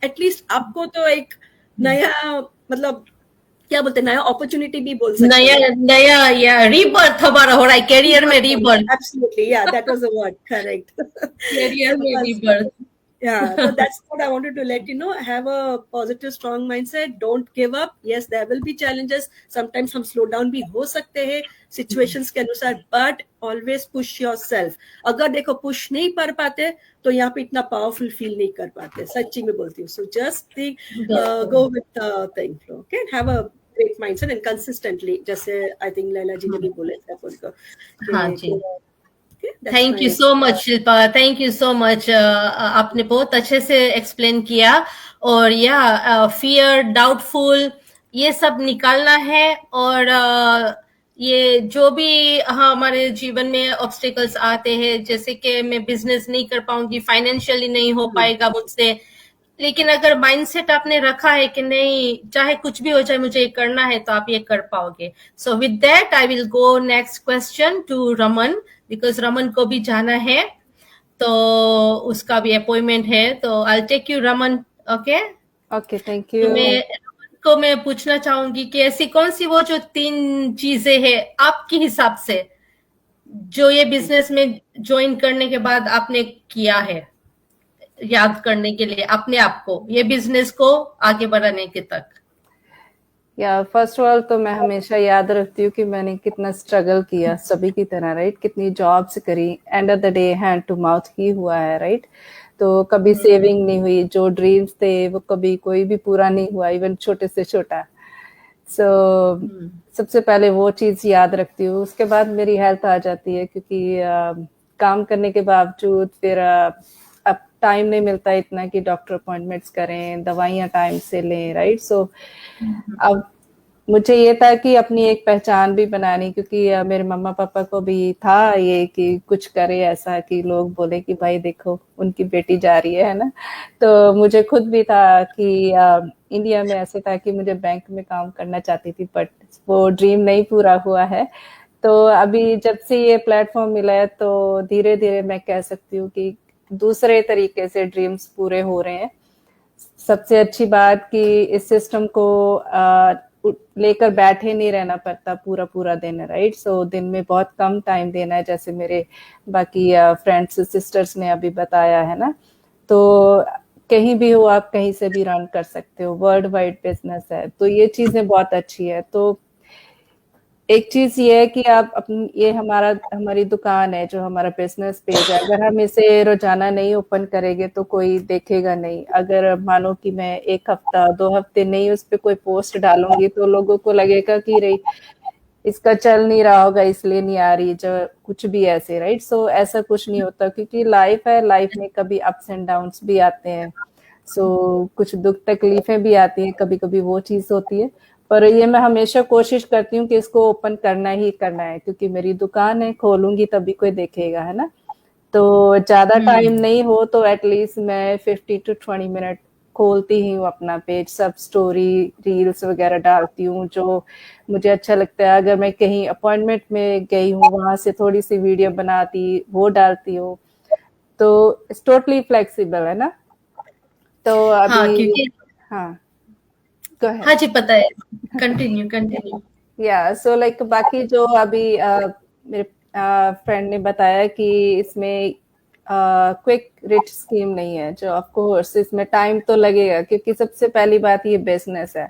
At least आपको तो एक नया, मतलब क्या बोलते हैं, नया अपॉर्चुनिटी भी बोल सकते हैं. नया या रीबर्थ हमारा हो रहा है, करियर में रीबर्थ. एब्सोल्युटली, या that was the word, correct. Career में rebirth. Yeah, so that's what I wanted to let you know. Have a positive, strong mindset. Don't give up. Yes, there will be challenges. Sometimes हम slow down भी हो सकते हैं situations के अनुसार, but always push yourself. अगर देखो push नहीं कर पाते तो यहाँ पे इतना powerful feel नहीं कर पाते. सच्ची में बोलती हूँ. So just think, go with the thing flow. Okay, have a great mindset and consistently. जैसे I think लैला जी ने भी बोले थे उनको. हाँ जी. Thank you so much Shilpa, thank you so much. आपने बहुत अच्छे से एक्सप्लेन किया. और या फियर, डाउटफुल, ये सब निकालना है. और ये जो भी हमारे जीवन में ऑब्स्टिकल्स आते हैं, जैसे कि मैं बिजनेस नहीं कर पाऊंगी, फाइनेंशियली नहीं हो पाएगा मुझसे, लेकिन अगर माइंडसेट आपने रखा है कि नहीं, चाहे कुछ भी हो जाए मुझे ये करना है, तो आप ये कर पाओगे. So with that I will go next question to Raman, because Raman को भी जाना है, तो उसका भी अपॉइंटमेंट है. तो I will take you Raman. Okay okay, thank you. को मैं पूछना चाहूंगी कि ऐसी कौन सी वो जो 3 चीजें हैं आपके हिसाब से, जो ये बिजनेस में ज्वाइन करने के बाद आपने किया है, याद करने के लिए अपने आप को, ये बिजनेस को आगे बढ़ाने के तक. या फर्स्ट ऑफ ऑल तो मैं हमेशा याद रखती हूँ कि मैंने कितना स्ट्रगल किया, सभी की तरह, राइट. कितनी जॉब्स करी, end of the day hand to mouth ही हुआ है, राइट. तो कभी सेविंग नहीं हुई, जो ड्रीम्स थे वो कभी कोई भी पूरा नहीं हुआ, इवन छोटे से छोटा. सो सबसे पहले वो चीज याद रखती हूँ. उसके बाद मेरी हेल्थ आ जाती है, क्योंकि काम करने के बावजूद फिर अब टाइम नहीं मिलता इतना कि डॉक्टर अपॉइंटमेंट्स करें, दवाइयाँ टाइम से लें, राइट. सो अब मुझे ये था कि अपनी एक पहचान भी बनानी, क्योंकि मेरे मम्मा पापा को भी था ये कि कुछ करे ऐसा कि लोग बोले कि भाई देखो उनकी बेटी जा रही है ना. तो मुझे खुद भी था कि इंडिया में ऐसे था कि मुझे बैंक में काम करना चाहती थी, बट वो ड्रीम नहीं पूरा हुआ है. तो अभी जब से ये प्लेटफॉर्म मिला है, तो धीरे धीरे मैं कह सकती हूँ कि दूसरे तरीके से ड्रीम्स पूरे हो रहे हैं. सबसे अच्छी बात कि इस सिस्टम को लेकर बैठे नहीं रहना पड़ता पूरा पूरा दिन, राइट। सो दिन में बहुत कम टाइम देना है, जैसे मेरे बाकी फ्रेंड्स सिस्टर्स ने अभी बताया है ना। तो कहीं भी हो आप कहीं से भी रन कर सकते हो, वर्ल्ड वाइड बिजनेस है, तो ये चीजें बहुत अच्छी है। तो एक चीज ये है कि आप अपनी, ये हमारी दुकान है जो हमारा बिजनेस पेज है, अगर हम इसे रोजाना नहीं ओपन करेंगे तो कोई देखेगा नहीं। अगर मानो कि मैं 1 हफ्ता 2 हफ्ते नहीं उस पर कोई पोस्ट डालूंगी तो लोगों को लगेगा कि रही इसका चल नहीं रहा होगा इसलिए नहीं आ रही, जो कुछ भी ऐसे, राइट। सो ऐसा कुछ नहीं होता, क्योंकि लाइफ है, लाइफ में कभी अप्स एंड डाउन्स भी आते हैं। सो कुछ दुख तकलीफें भी आती हैं, कभी कभी वो चीज होती है। पर ये मैं हमेशा कोशिश करती हूँ कि इसको ओपन करना ही करना है, क्योंकि मेरी दुकान है, खोलूंगी तभी कोई देखेगा, है ना। तो ज्यादा टाइम नहीं हो तो एटलीस्ट मैं 50 to 20 मिनट खोलती ही हूँ अपना पेज, सब स्टोरी रील्स वगैरह डालती हूँ जो मुझे अच्छा लगता है। अगर मैं कहीं अपॉइंटमेंट में गई हूँ वहां से थोड़ी सी वीडियो बनाती वो डालती हूँ। तो इट्स टोटली फ्लेक्सिबल, है ना। तो हाँ अभी क्योंकि हाँ go ahead. हाँ जी पता है, कंटिन्यू। या सो लाइक बाकी जो अभी मेरे फ्रेंड ने बताया कि इसमें क्विक रिच स्कीम नहीं है, जो ऑफ कोर्स इसमें टाइम तो लगेगा, क्योंकि सबसे पहली बात ये बिजनेस है।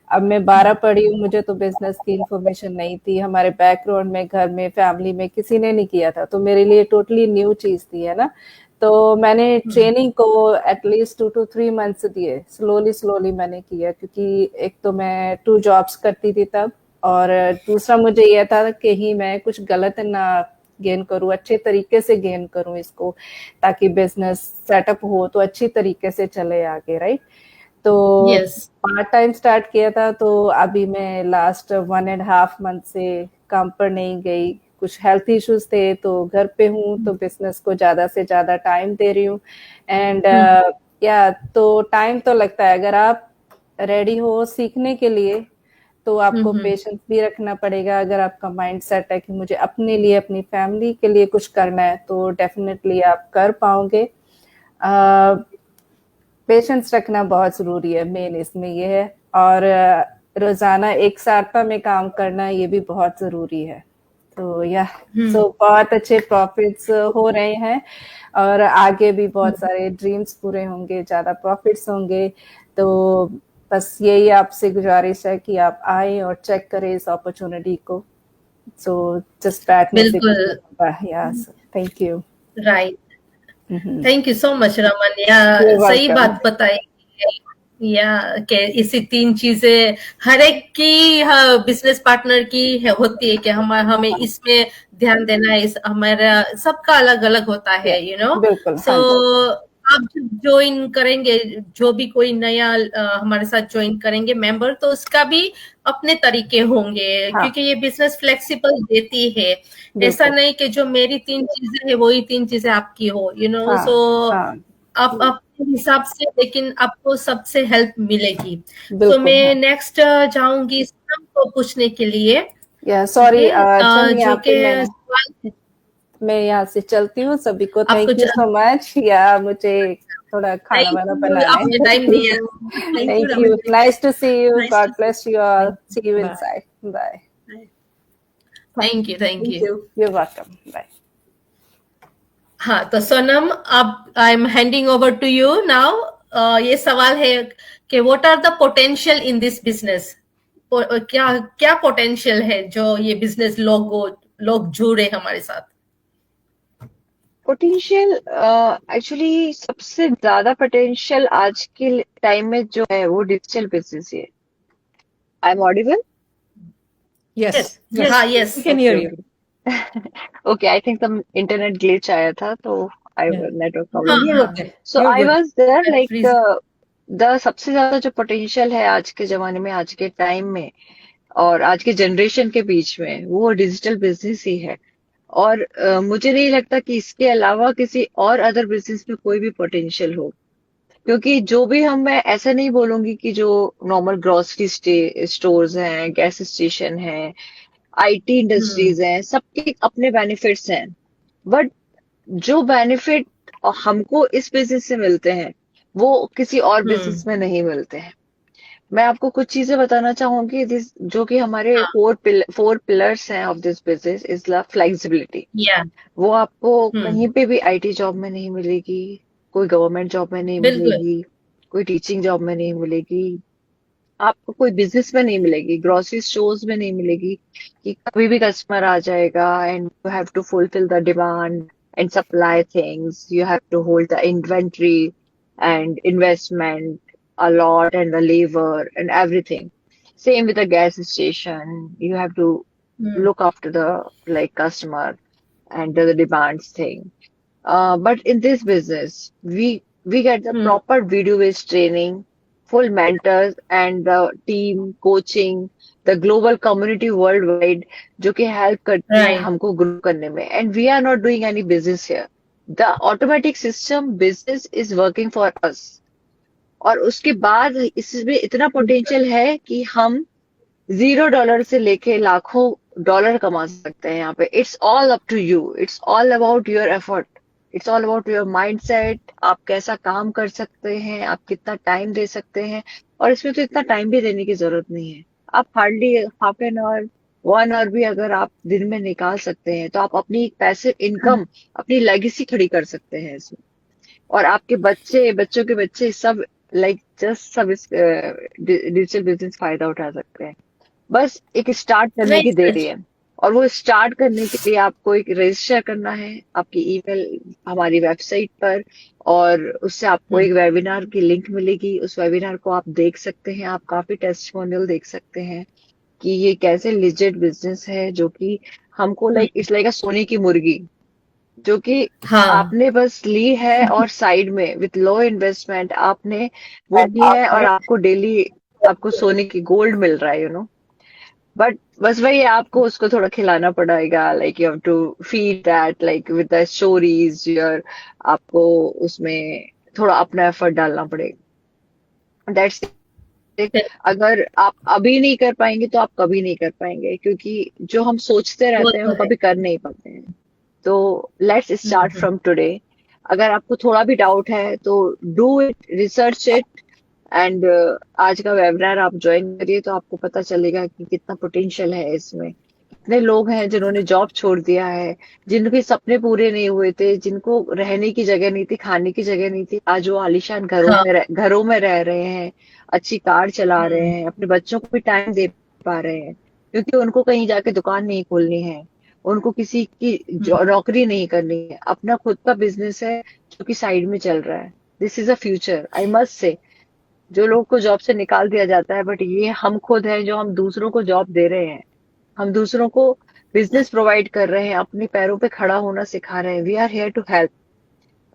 अब मैं 12 पढ़ी हूँ, मुझे तो बिजनेस की इंफॉर्मेशन नहीं थी, हमारे बैकग्राउंड में घर में फैमिली में किसी ने नहीं किया था, तो मेरे लिए टोटली न्यू चीज थी, है ना। तो मैंने ट्रेनिंग को एटलीस्ट 2 to 3 मंथ्स दिए, स्लोली मैंने किया, क्योंकि एक तो मैं 2 जॉब्स करती थी तब, और दूसरा मुझे यह था कि ही मैं कुछ गलत ना गेन करूं, अच्छे तरीके से गेन करूं इसको, ताकि बिजनेस सेटअप हो तो अच्छी तरीके से चले आगे, राइट। तो पार्ट टाइम स्टार्ट किया था, तो अभी मैं लास्ट 1.5 मंथ से काम पर नहीं गई, कुछ हेल्थ इश्यूज थे तो घर पे हूँ, तो बिजनेस को ज्यादा से ज्यादा टाइम दे रही हूँ। एंड या तो टाइम तो लगता है, अगर आप रेडी हो सीखने के लिए तो आपको पेशेंस भी रखना पड़ेगा। अगर आपका माइंड सेट है कि मुझे अपने लिए अपनी फैमिली के लिए कुछ करना है तो डेफिनेटली आप कर पाओगे। पेशेंस रखना बहुत जरूरी है, मेन इसमें ये है, और रोजाना एक सारता में काम करना ये भी बहुत जरूरी है। तो सो बहुत अच्छे प्रॉफिट्स हो रहे हैं, और आगे भी बहुत सारे ड्रीम्स पूरे होंगे, ज्यादा प्रॉफिट्स होंगे। तो बस यही आपसे गुजारिश है कि आप आए और चेक करें इस अपॉर्चुनिटी को। सो जस्ट बैठने से thank you. Right, thank you so much Raman. सही बात बताई कि इसी 3 चीजें हर एक की बिजनेस पार्टनर की होती है कि हमें इसमें ध्यान देना है, हमारा सबका अलग अलग होता है, यू नो। सो आप ज्वाइन करेंगे, जो भी कोई नया हमारे साथ ज्वाइन करेंगे मेंबर, तो उसका भी अपने तरीके होंगे, क्योंकि ये बिजनेस फ्लेक्सिबल देती है। ऐसा नहीं कि जो मेरी 3 चीजें है वही 3 चीजें आपकी हो, यू नो। सो आप अपने हिसाब से, लेकिन आपको सबसे हेल्प मिलेगी। तो मैं नेक्स्ट जाऊंगी सनम को पूछने के लिए। सॉरी जो कि मैं यहाँ से चलती हूँ। सभी को थैंक यू सो मच। मुझे थोड़ा खाना वाना बनाना है। Thank you, nice to see you, God bless you all, see you inside, bye. Thank you, you are welcome, bye. हाँ, तो सोनम, अब I am handing over to you now. ये सवाल है कि what are the potential in this business? क्या पोटेंशियल है जो ये बिजनेस लोग जुड़े हमारे साथ? पोटेंशियल एक्चुअली सबसे ज्यादा पोटेंशियल आज के टाइम में जो है वो डिजिटल बिजनेस है। I am audible? Yes, we can hear you. Okay, I think some internet glitch आया था, तो network problem. So I was there, like the सबसे ज्यादा जो पोटेंशियल है आज के जमाने में, आज के टाइम में और आज के जनरेशन के बीच में, वो डिजिटल बिजनेस ही है। और मुझे नहीं लगता कि इसके अलावा किसी और अदर बिजनेस में कोई भी पोटेंशियल हो, क्योंकि जो भी मैं ऐसा नहीं बोलूंगी कि जो नॉर्मल ग्रोसरी स्टोर्स हैं, गैस स्टेशन हैं, आईटी इंडस्ट्रीज हैं, सबके अपने बेनिफिट्स हैं, बट जो बेनिफिट हमको इस बिजनेस से मिलते हैं वो किसी और बिजनेस में नहीं मिलते हैं। मैं आपको कुछ चीजें बताना चाहूंगी जो कि हमारे हाँ, फोर पिलर्स हैं of this business is the flexibility. या वो आपको हम्म, कहीं पे भी आईटी जॉब में नहीं मिलेगी, कोई गवर्नमेंट जॉब में नहीं बिल्कुल, मिलेगी, कोई टीचिंग जॉब में नहीं मिलेगी, आपको कोई बिजनेस में नहीं मिलेगी, ग्रोसरी स्टोर्स में नहीं मिलेगी कि कभी भी कस्टमर आ जाएगा and you have to fulfil the demand and supply things, you have to hold the inventory and investment a lot and the labour and everything. Same with the gas station. You have to hmm, look after the like customer and the demands thing. But in this business, we get the hmm, proper video-based training, full mentors and the team coaching, the global community worldwide जो कि help करती है राइट, हमको grow करने में. And we are not doing any business here. The automatic system business is working for us. और उसके बाद इसमें इतना पोटेंशियल है कि हम $0 से लेके लाखों डॉलर कमा सकते हैं यहाँ पे। It's all up to you, it's all about your effort, it's all about your mindset. आप कैसा काम कर सकते हैं, आप कितना टाइम दे सकते हैं। और इसमें तो इतना टाइम भी देने की जरूरत नहीं है। आप hardly half an hour 1 hour भी अगर आप दिन में निकाल सकते हैं तो आप अपनी पैसिव इनकम, अपनी लेगेसी खड़ी कर सकते हैं इसमें। और आपके बच्चे, बच्चों के बच्चे सब जस्ट सब इस डिजिटल बिजनेस फायदा उठा सकते हैं। बस एक स्टार्ट करने नहीं की देरी सच, है। और वो स्टार्ट करने के लिए आपको एक रजिस्टर करना है आपकी ईमेल हमारी वेबसाइट पर, और उससे आपको हम्म, एक वेबिनार की लिंक मिलेगी। उस वेबिनार को आप देख सकते हैं, आप काफी टेस्टिमोनियल देख सकते हैं कि ये कैसे लिजिट बिजनेस है, जो कि हमको इट्स लाइक अ सोने की मुर्गी, जो कि हाँ, आपने बस ली है और साइड में विथ लो इन्वेस्टमेंट आपने वो की है, और आपको डेली आपको सोने की गोल्ड मिल रहा है, बट बस वही है, आपको उसको थोड़ा खिलाना पड़ेगा। Like you have to feed that like with the stories your, आपको उसमें थोड़ा अपना एफर्ट डालना पड़ेगा। That's it. अगर आप अभी नहीं कर पाएंगे तो आप कभी नहीं कर पाएंगे, क्योंकि जो हम सोचते वो रहते हैं तो हम है, कभी कर नहीं पाते हैं। तो let's start hmm, from today. अगर आपको थोड़ा भी डाउट है तो do it, research it and आज का वेबिनार आप ज्वाइन करिए तो आपको पता चलेगा कि कितना पोटेंशियल है इसमें। कितने लोग हैं जिन्होंने जॉब छोड़ दिया है, जिनके सपने पूरे नहीं हुए थे, जिनको रहने की जगह नहीं थी, खाने की जगह नहीं थी, आज वो आलीशान हाँ, घरों में रह रहे हैं, अच्छी कार चला रहे हम्म, हैं, अपने बच्चों को भी टाइम दे पा रहे हैं, क्योंकि उनको कहीं जाके दुकान नहीं खोलनी है, उनको किसी की हम्म, नौकरी नहीं करनी है, अपना खुद का बिजनेस है जो कि साइड में चल रहा है। This is a future, I must say. जो लोग को जॉब से निकाल दिया जाता है, बट ये हम खुद हैं जो हम दूसरों को जॉब दे रहे हैं, हम दूसरों को बिजनेस प्रोवाइड कर रहे हैं, अपने पैरों पे खड़ा होना सिखा रहे हैं। We are here to help.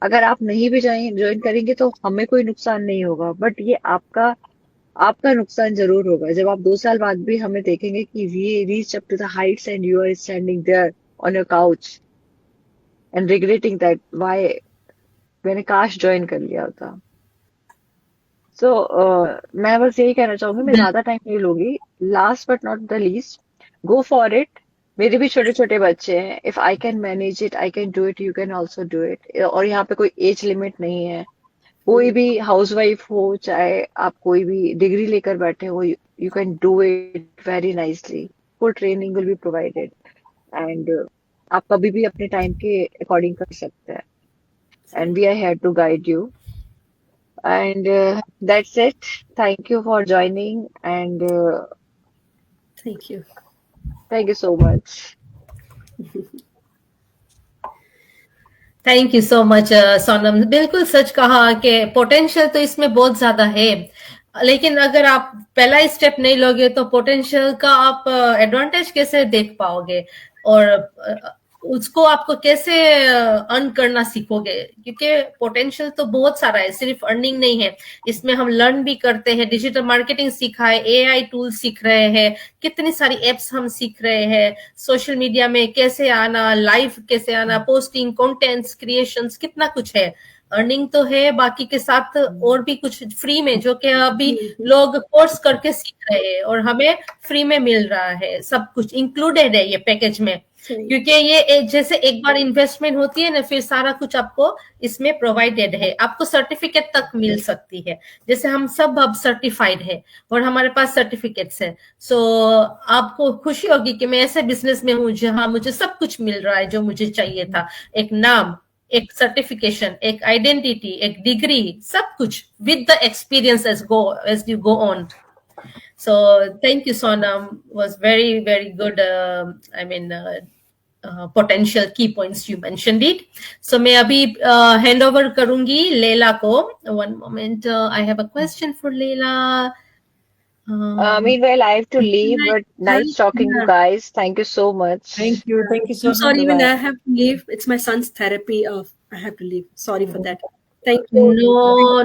अगर आप नहीं भी ज्वाइन करेंगे तो हमें कोई नुकसान नहीं होगा, बट ये आपका आपका नुकसान जरूर होगा जब आप 2 साल बाद भी हमें देखेंगे कि we reach up to the heights and you are standing there on your couch and regretting that why मैंने काश ज्वाइन कर लिया होता। सो मैं बस यही कहना चाहूंगी, मैं बिल्कुल, ज्यादा टाइम नहीं लूंगी। Last but not the least, go for it. मेरे भी छोटे छोटे बच्चे हैं। If I can manage it, I can do it, you can also do it. और यहाँ पे कोई एज लिमिट नहीं है। कोई भी हाउसवाइफ हो, चाहे आप कोई भी डिग्री लेकर बैठे हो, you can do it very nicely. Full training will be provided and आप कभी भी अपने टाइम के अकॉर्डिंग कर सकते हैं, and we are here to guide you. And that's it. Thank you for joining, and thank you, thank you so much. Thank you so much Sonam. बिल्कुल सच कहा कि पोटेंशियल तो इसमें बहुत ज्यादा है, लेकिन अगर आप पहला स्टेप नहीं लोगे तो पोटेंशियल का आप एडवांटेज कैसे देख पाओगे, और उसको आपको कैसे अर्न करना सीखोगे, क्योंकि पोटेंशियल तो बहुत सारा है, सिर्फ अर्निंग नहीं है। इसमें हम लर्न भी करते हैं, डिजिटल मार्केटिंग सीखा है, एआई टूल सीख रहे हैं, कितनी सारी एप्स हम सीख रहे हैं, सोशल मीडिया में कैसे आना, लाइव कैसे आना, पोस्टिंग, कंटेंट्स क्रिएशंस, कितना कुछ है। अर्निंग तो है, बाकी के साथ और भी कुछ फ्री में, जो कि अभी लोग कोर्स करके सीख रहे हैं और हमें फ्री में मिल रहा है, सब कुछ इंक्लूडेड है ये पैकेज में। क्योंकि ये जैसे एक बार इन्वेस्टमेंट होती है ना, फिर सारा कुछ आपको इसमें प्रोवाइडेड है, आपको सर्टिफिकेट तक मिल सकती है। जैसे हम सब अब सर्टिफाइड है और हमारे पास सर्टिफिकेट्स है, सो आपको खुशी होगी कि मैं ऐसे बिजनेस में हूँ जहां मुझे सब कुछ मिल रहा है जो मुझे चाहिए था। एक नाम, एक सर्टिफिकेशन, एक आइडेंटिटी, एक डिग्री, सब कुछ with the experience as you go on. So thank you, Sonam. Was very good. Potential key points you mentioned it. So मैं अभी hand over करूंगी लेला को. One moment. I have a question for Leila. Meanwhile, I have to leave, but nice talking to you guys. Thank you so much. Thank you so I'm much. sorry, even I have to leave. It's my son's therapy. I have to leave. Sorry for that. Thank you.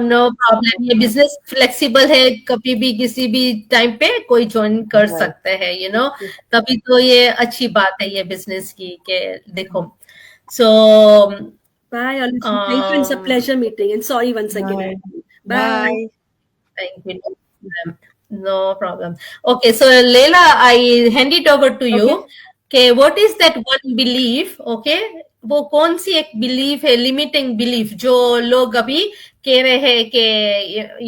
No problem. ये business flexible है, कभी भी किसी भी time पे कोई join कर सकते हैं, you know. तभी तो ये अच्छी बात है ये business की कि देखो. So bye, Alushi. Thank you. It's a pleasure meeting. And sorry once again. Bye. Thank you. No problem. Okay, so Leila, I hand it over to you. Okay, what is that one belief? Okay, वो कौन सी एक बिलीफ है, लिमिटिंग बिलीफ, जो लोग अभी कह रहे हैं कि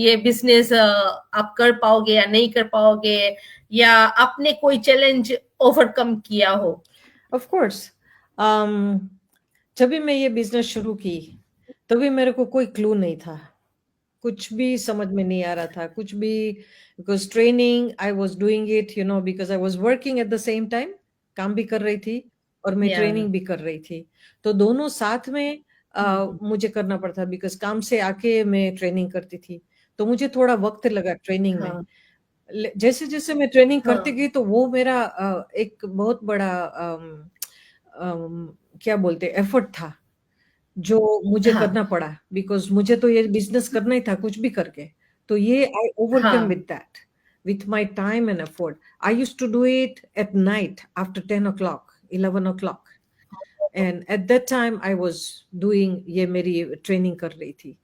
ये बिजनेस आप कर पाओगे या नहीं कर पाओगे, या आपने कोई चैलेंज ओवरकम किया हो? ऑफ कोर्स, जब भी मैं ये बिजनेस शुरू की तभी मेरे को कोई क्लू नहीं था, कुछ भी समझ में नहीं आ रहा था, कुछ भी, because training I was doing it, you know, because I was working at the same time, काम भी कर रही थी और मैं ट्रेनिंग भी कर रही थी, तो दोनों साथ में मुझे करना पड़ता, बिकॉज काम से आके मैं ट्रेनिंग करती थी, तो मुझे थोड़ा वक्त लगा ट्रेनिंग में। जैसे जैसे मैं ट्रेनिंग करती गई तो वो मेरा एक बहुत बड़ा क्या बोलते एफर्ट था जो मुझे करना पड़ा, बिकॉज मुझे तो ये बिजनेस करना ही था कुछ भी करके, तो ये I overcome with that, with my time and effort. I used to do it at night after 10 o'clock, 11 o'clock. And at that time I was doing ये मेरी ट्रेनिंग कर रही थी,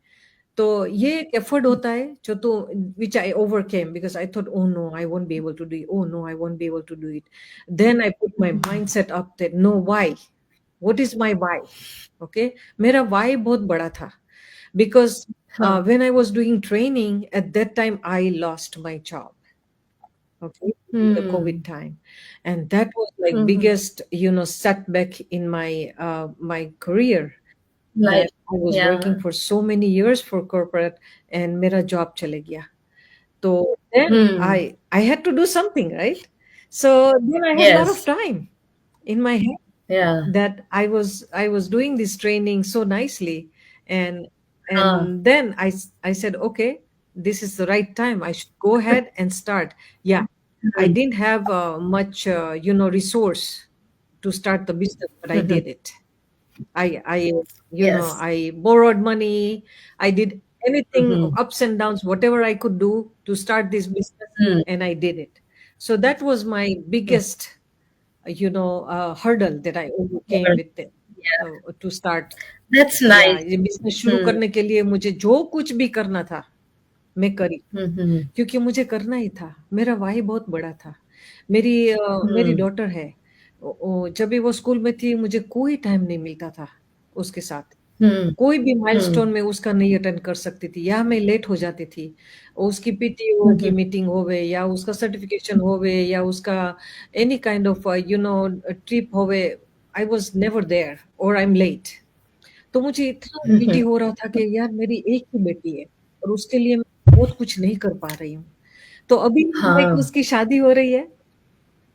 तो ये एक एफर्ट होता है जो तो which I overcame because I thought, oh no, I won't be able to do it. Oh no, I won't be able to do it. Then I put my mindset up that no, why? What is my why? Okay, मेरा why बहुत बड़ा था, because when I was doing training at that time I lost my job. Okay, the COVID time, and that was like biggest, you know, setback in my my career. That I was working for so many years for corporate, and मेरा job चले गया. So then I had to do something, right? So then I had a lot of time in my head. That I was doing this training so nicely, and then I said, okay, this is the right time. I should go ahead and start. Yeah, I didn't have much, you know, resource to start the business, but I did it. I you know, I borrowed money. I did anything, ups and downs, whatever I could do to start this business, and I did it. So that was my biggest, you know, hurdle that I overcame with it. To start. That's nice. ये बिजनेस शुरू करने के लिए मुझे जो कुछ भी करना था मैं करी, क्योंकि मुझे करना ही था, मेरा वाही बहुत बड़ा था। मेरी डॉटर है, जब भी वो स्कूल में थी मुझे कोई टाइम नहीं मिलता था उसके साथ, कोई भी माइलस्टोन में उसका नहीं अटेंड कर सकती थी, या मैं लेट हो जाती थी, उसकी पीटीओ की मीटिंग होवे, या उसका सर्टिफिकेशन होवे, या उसका any kind of you know trip होवे, आई वाज नेवर देयर और आई एम लेट। तो मुझे इतना गिल्टी हो रहा था कि यार मेरी एक ही बेटी है और उसके लिए मैं बहुत कुछ नहीं कर पा रही हूँ। तो अभी उसकी शादी हो रही है,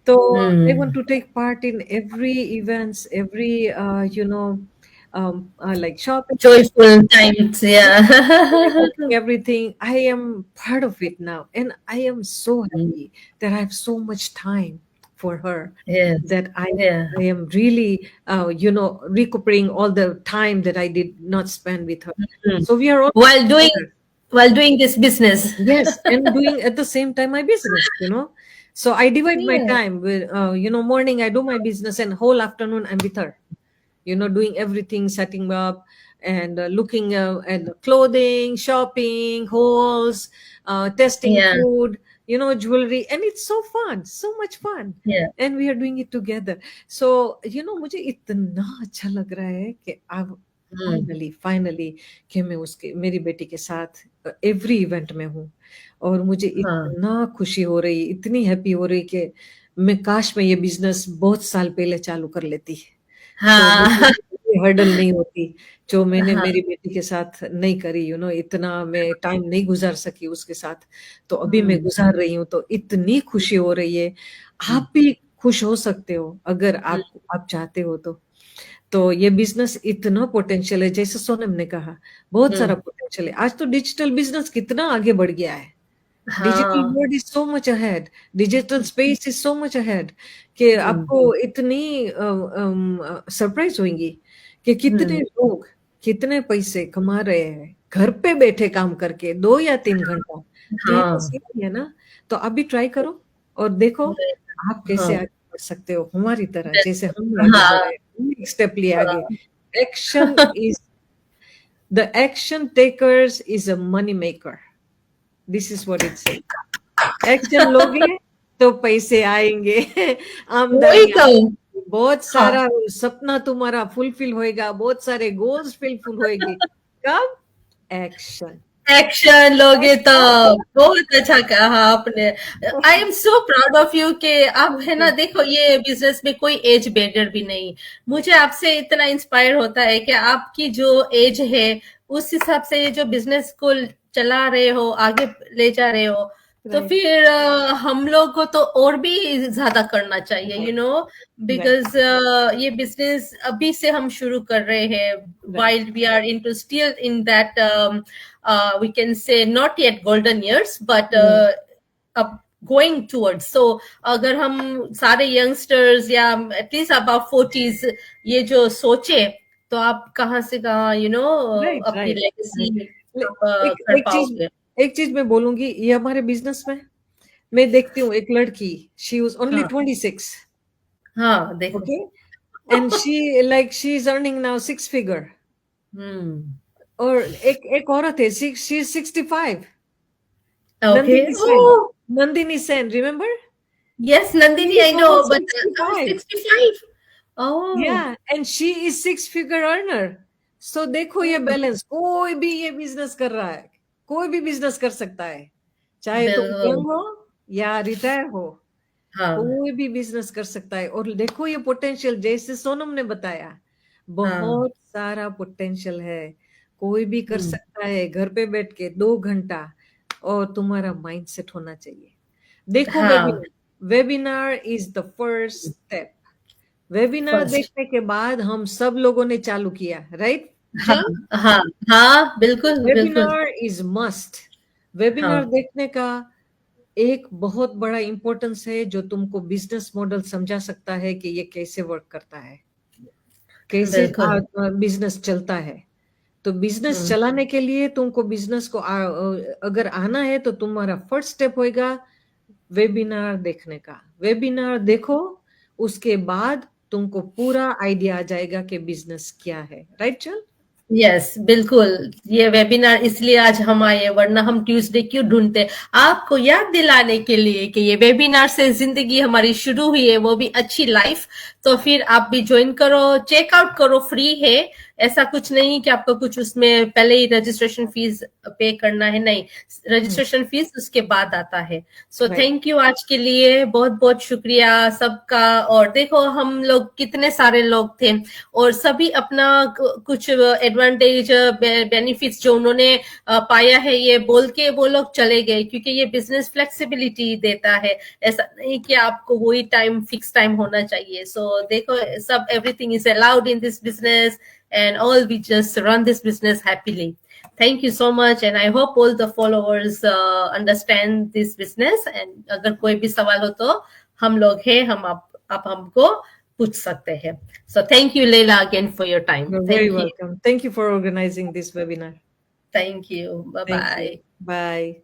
तो I want to take part in every events, every you know like shopping, joyful times, everything. I am part of it now, and I am so happy that I have so much time for her. That I am really you know, recuperating all the time that I did not spend with her. So we are all while doing this business. Yes, and doing at the same time my business, you know. So I divide my time with you know, morning I do my business and whole afternoon I'm with her, you know, doing everything, setting up and looking at clothing, shopping, hauls, testing food. jewelry, and it's so fun, so much fun. Yeah. And we are doing it together. So मुझे इतना अच्छा लग रहा है कि अब फाइनली कि मैं मेरी बेटी के साथ एवरी इवेंट में हूँ, और मुझे इतना खुशी हो रही, इतनी हैप्पी हो रही कि मैं काश मैं ये बिजनेस बहुत साल पहले चालू कर लेती। तो हर्डल नहीं होती जो मैंने मेरी बेटी के साथ नहीं करी, इतना मैं टाइम नहीं गुजार सकी उसके साथ, तो अभी मैं गुजार रही हूँ, तो इतनी खुशी हो रही है। आप भी खुश हो सकते हो अगर आप चाहते हो तो ये बिजनेस इतना पोटेंशियल है, जैसे सोनम ने कहा, बहुत सारा पोटेंशियल है। आज तो डिजिटल बिजनेस कितना आगे बढ़ गया है। Digital world is so much ahead, digital space is so much ahead कि आपको इतनी सरप्राइज होंगी कि कितने लोग कितने पैसे कमा रहे हैं घर पे बैठे काम करके 2 या 3 घंटा। तो ये तो सही है ना। तो आप भी ट्राई करो और देखो आप कैसे आगे बढ़ सकते हो हमारी तरह, जैसे हम आगे बढ़े, एक स्टेप लिए आगे। Action is the action takers is a money maker. This is what it says. Action लोगे तो पैसे आएंगे, आमदनी, बहुत सारा सपना तुम्हारा फुलफिल होएगा, बहुत सारे गोल्स फुलफिल होएंगे। कब? एक्शन लोगे तो। बहुत अच्छा कहा आपने। I am so proud of you कि आप है ना, देखो ये बिजनेस में कोई एज बैरियर भी नहीं। मुझे आपसे इतना इंस्पायर होता है कि आपकी जो एज है उस हिसाब से ये जो बिजनेस को चला रहे हो, आगे ले जा रहे हो, तो फिर हम लोग को तो और भी ज्यादा करना चाहिए, बिकॉज ये बिजनेस अभी से हम शुरू कर रहे हैं, while we are into still in that we can say not yet golden years, but going towards. So अगर हम सारे youngsters या at least about 40s ये जो सोचे, तो आप कहाँ से कहाँ अपनी legacy कर पाओगे। एक चीज मैं बोलूंगी, ये हमारे बिजनेस में मैं देखती हूँ एक लड़की, शी वाज ओनली 26। हाँ, देखो। Okay? And she is earning now 6 figure. और एक औरत है, she is 65. Okay. Nandini Sen, remember? Yes, Nandini, I know, but 65. Oh. Yeah, and she is 6-figure earner. So देखो ये बैलेंस, कोई भी ये बिजनेस कर रहा है, कोई भी बिजनेस कर सकता है, चाहे तुम यंग हो या रिटायर हो, कोई भी बिजनेस कर सकता है। और देखो ये पोटेंशियल, जैसे सोनम ने बताया, बहुत सारा पोटेंशियल है, कोई भी कर सकता है घर पे बैठ के 2 घंटा, और तुम्हारा माइंडसेट होना चाहिए। देखो webinar is the first step. Webinar देखने के बाद हम सब लोगों ने चालू किया, राइट? हाँ, बिल्कुल। Webinar is must. वेबिनार देखने का एक बहुत बड़ा इंपॉर्टेंस है, जो तुमको बिजनेस मॉडल समझा सकता है कि ये कैसे वर्क करता है, कैसे बिजनेस चलता है। तो बिजनेस चलाने के लिए तुमको बिजनेस को अगर आना है, तो तुम्हारा फर्स्ट स्टेप होएगा वेबिनार देखने का। वेबिनार देखो, उसके बाद तुमको पूरा आइडिया आ जाएगा कि बिजनेस क्या है, राइट चल? यस, बिल्कुल। ये वेबिनार इसलिए आज हम आए, वरना हम ट्यूसडे क्यों ढूंढते, आपको याद दिलाने के लिए कि ये वेबिनार से जिंदगी हमारी शुरू हुई है, वो भी अच्छी लाइफ। तो फिर आप भी ज्वाइन करो, चेकआउट करो, फ्री है। ऐसा कुछ नहीं कि आपको कुछ उसमें पहले ही रजिस्ट्रेशन फीस पे करना है, नहीं, रजिस्ट्रेशन फीस उसके बाद आता है। सो थैंक यू आज के लिए, बहुत बहुत शुक्रिया सबका। और देखो हम लोग कितने सारे लोग थे, और सभी अपना कुछ एडवांटेज बेनिफिट्स जो उन्होंने पाया है ये बोल के वो लोग चले गए, क्योंकि ये बिजनेस फ्लेक्सिबिलिटी देता है। ऐसा नहीं कि आपको वही टाइम फिक्स टाइम होना चाहिए। सो देखो सब everything is allowed in this business, and all we just run this business happily. Thank you so much, and I hope all the followers understand this business. And अगर कोई भी सवाल हो तो हम लोग हैं, हम आप हमको पूछ सकते हैं। So thank you, Leila, again for your time. You're very welcome. Thank you for organizing this webinar. Thank you. Bye bye. Bye.